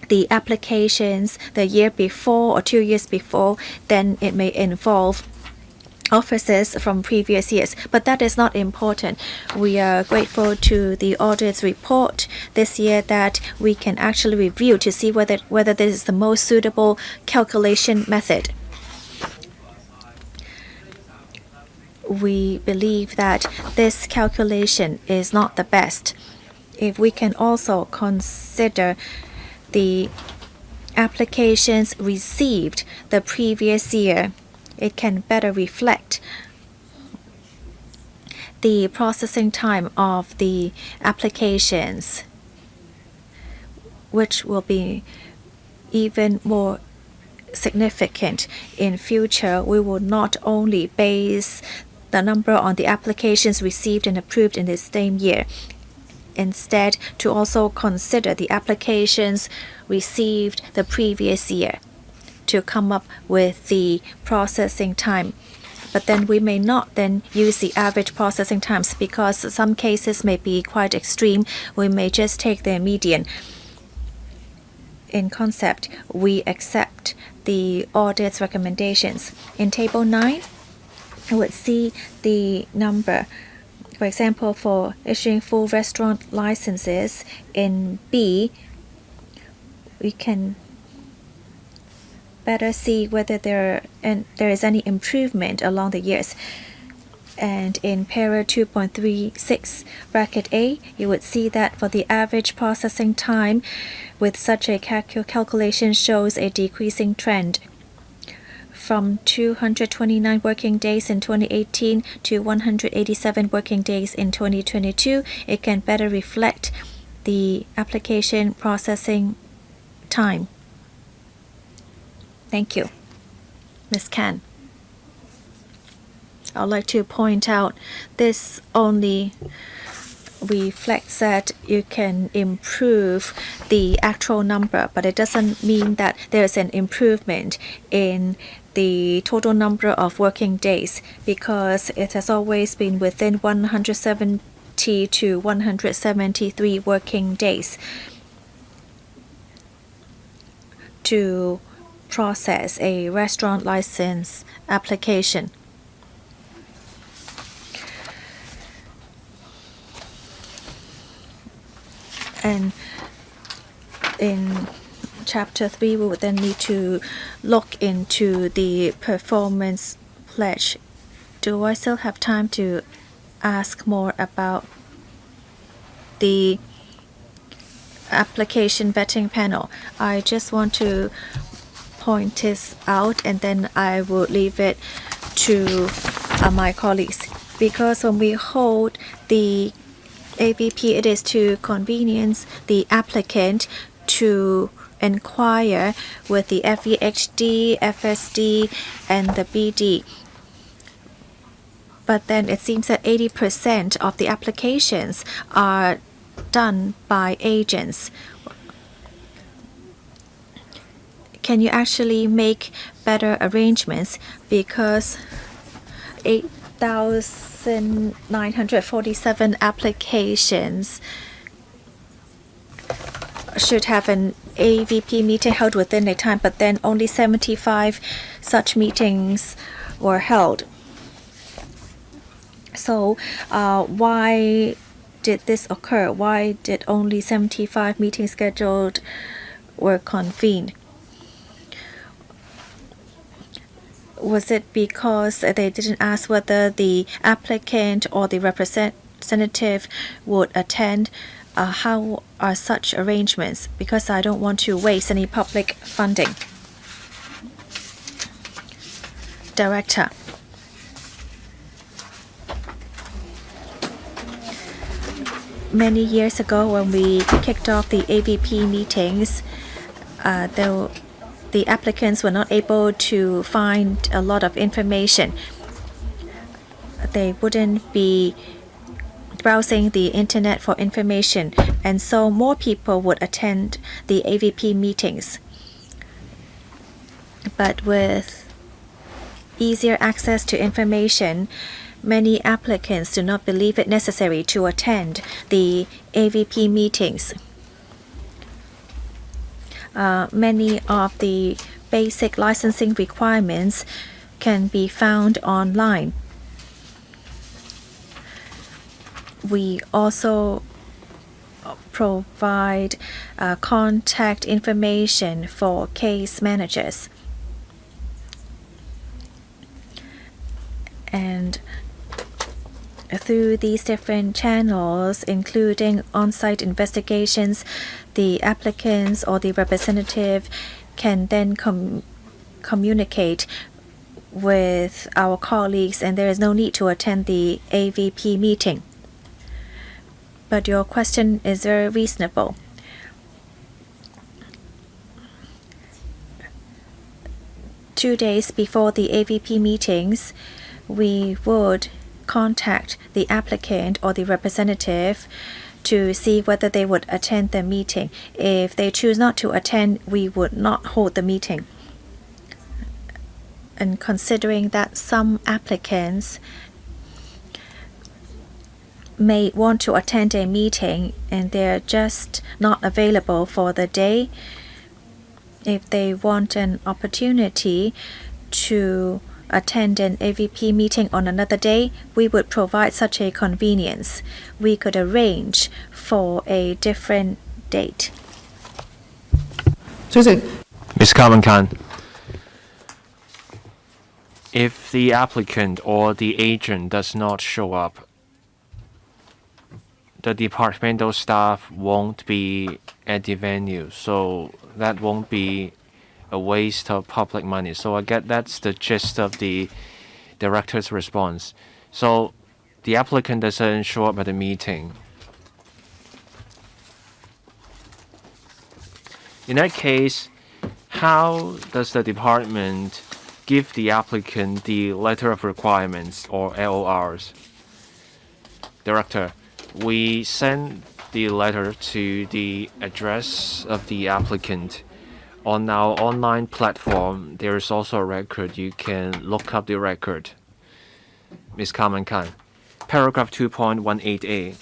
Speaker 3: the applications the year before or 2 years before, then it may involve officers from previous years. But that is not important. We are grateful to the audit's report this year that we can actually review to see whether this is the most suitable calculation method. We believe that this calculation is not the best. If we can also consider the applications received the previous year, it can better reflect the processing time of the applications, which will be even more significant. In future, we will not only base the number on the applications received and approved in the same year. Instead, to also consider the applications received the previous year to come up with the processing time. But then we may not then use the average processing times, because some cases may be quite extreme. We may just take the median. In concept, we accept the audit's recommendations. In Table 9, I would see the number. For example, for issuing full restaurant licenses in B, we can better see whether there is any improvement along the years. And in para 2.36 bracket A, you would see that for the average processing time with such a calculation shows a decreasing trend from 229 working days in 2018 to 187 working days in 2022. It can better reflect the application processing time. Thank you. Ms. Kan. I'd like to point out this only reflects that you can improve the actual number, but it doesn't mean that there's an improvement in the total number of working days, because it has always been within 170 to 173 working days to process a restaurant license application. And in Chapter 3, we would then need to look into the performance pledge. Do I still have time to ask more about the application vetting panel? I just want to point this out, and then I will leave it to my colleagues. Because when we hold the AVP, it is to convenience the applicant to inquire with the FEHD, FSD, and the BD. But then it seems that 80% of the applications are done by agents. Can you actually make better arrangements? Because 8,947 applications should have an AVP meeting held within a time, but then only 75 such meetings were held. So why did this occur? Why did only 75 meetings scheduled were convened? Was it because they didn't ask whether the applicant or the representative would attend? How are such arrangements? Because I don't want to waste any public funding. Director. Many years ago, when we kicked off the AVP meetings, the applicants were not able to find a lot of information. They wouldn't be browsing the internet for information, and so more people would attend the AVP meetings. But with easier access to information, many applicants do not believe it necessary to attend the AVP meetings. Many of the basic licensing requirements can be found online. We also provide contact information for case managers. And through these different channels, including on-site investigations, the applicants or the representative can then communicate with our colleagues, and there is no need to attend the AVP meeting. But your question is very reasonable. Two days before the AVP meetings, we would contact the applicant or the representative to see whether they would attend the meeting. If they choose not to attend, we would not hold the meeting. And considering that some applicants may want to attend a meeting and they're just not available for the day, if they want an opportunity to attend an AVP meeting on another day, we would provide such a convenience. We could arrange for a different date.
Speaker 4: 主席，
Speaker 1: Ms. Carmen Khan, if the applicant or the agent does not show up, the departmental staff won't be at the venue, so that won't be a waste of public money. So I get that's the gist of the director's response. So the applicant doesn't show up at the meeting. In that case, how does the department give the applicant the letter of requirements or LORs? Director, we send the letter to the address of the applicant. On our online platform, there is also a record. You can look up the record. Ms. Carmen Khan. Paragraph 2.18a.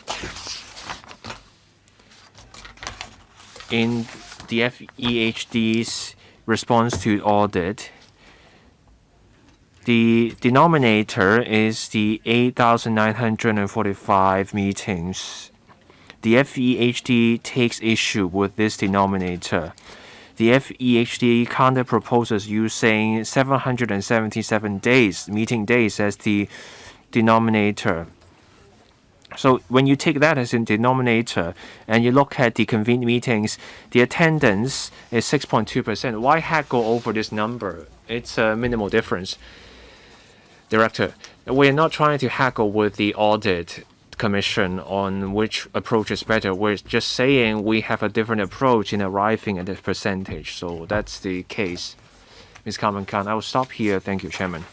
Speaker 1: In the FEHD's response to audit, the denominator is the 8,945 meetings. The FEHD takes issue with this denominator. The FEHD counter proposes using 777 days, meeting days, as the denominator. So when you take that as a denominator and you look at the convened meetings, the attendance is 6.2%. Why haggle over this number? It's a minimal difference. Director, we're not trying to haggle with the audit commission on which approach is better. We're just saying we have a different approach in arriving at this percentage. So that's the case. Ms. Carmen Khan, I will stop here. Thank you, Chairman.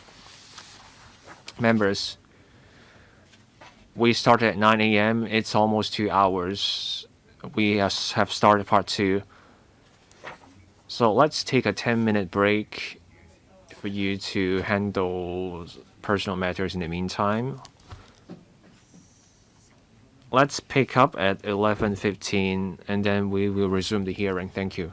Speaker 1: Members, we started at 9 a.m. It's almost 2 hours. We have started part 2. So let's take a 10-minute break for you to handle personal matters in the meantime. Let's pick up at 11:15 and then we will resume the hearing. Thank you.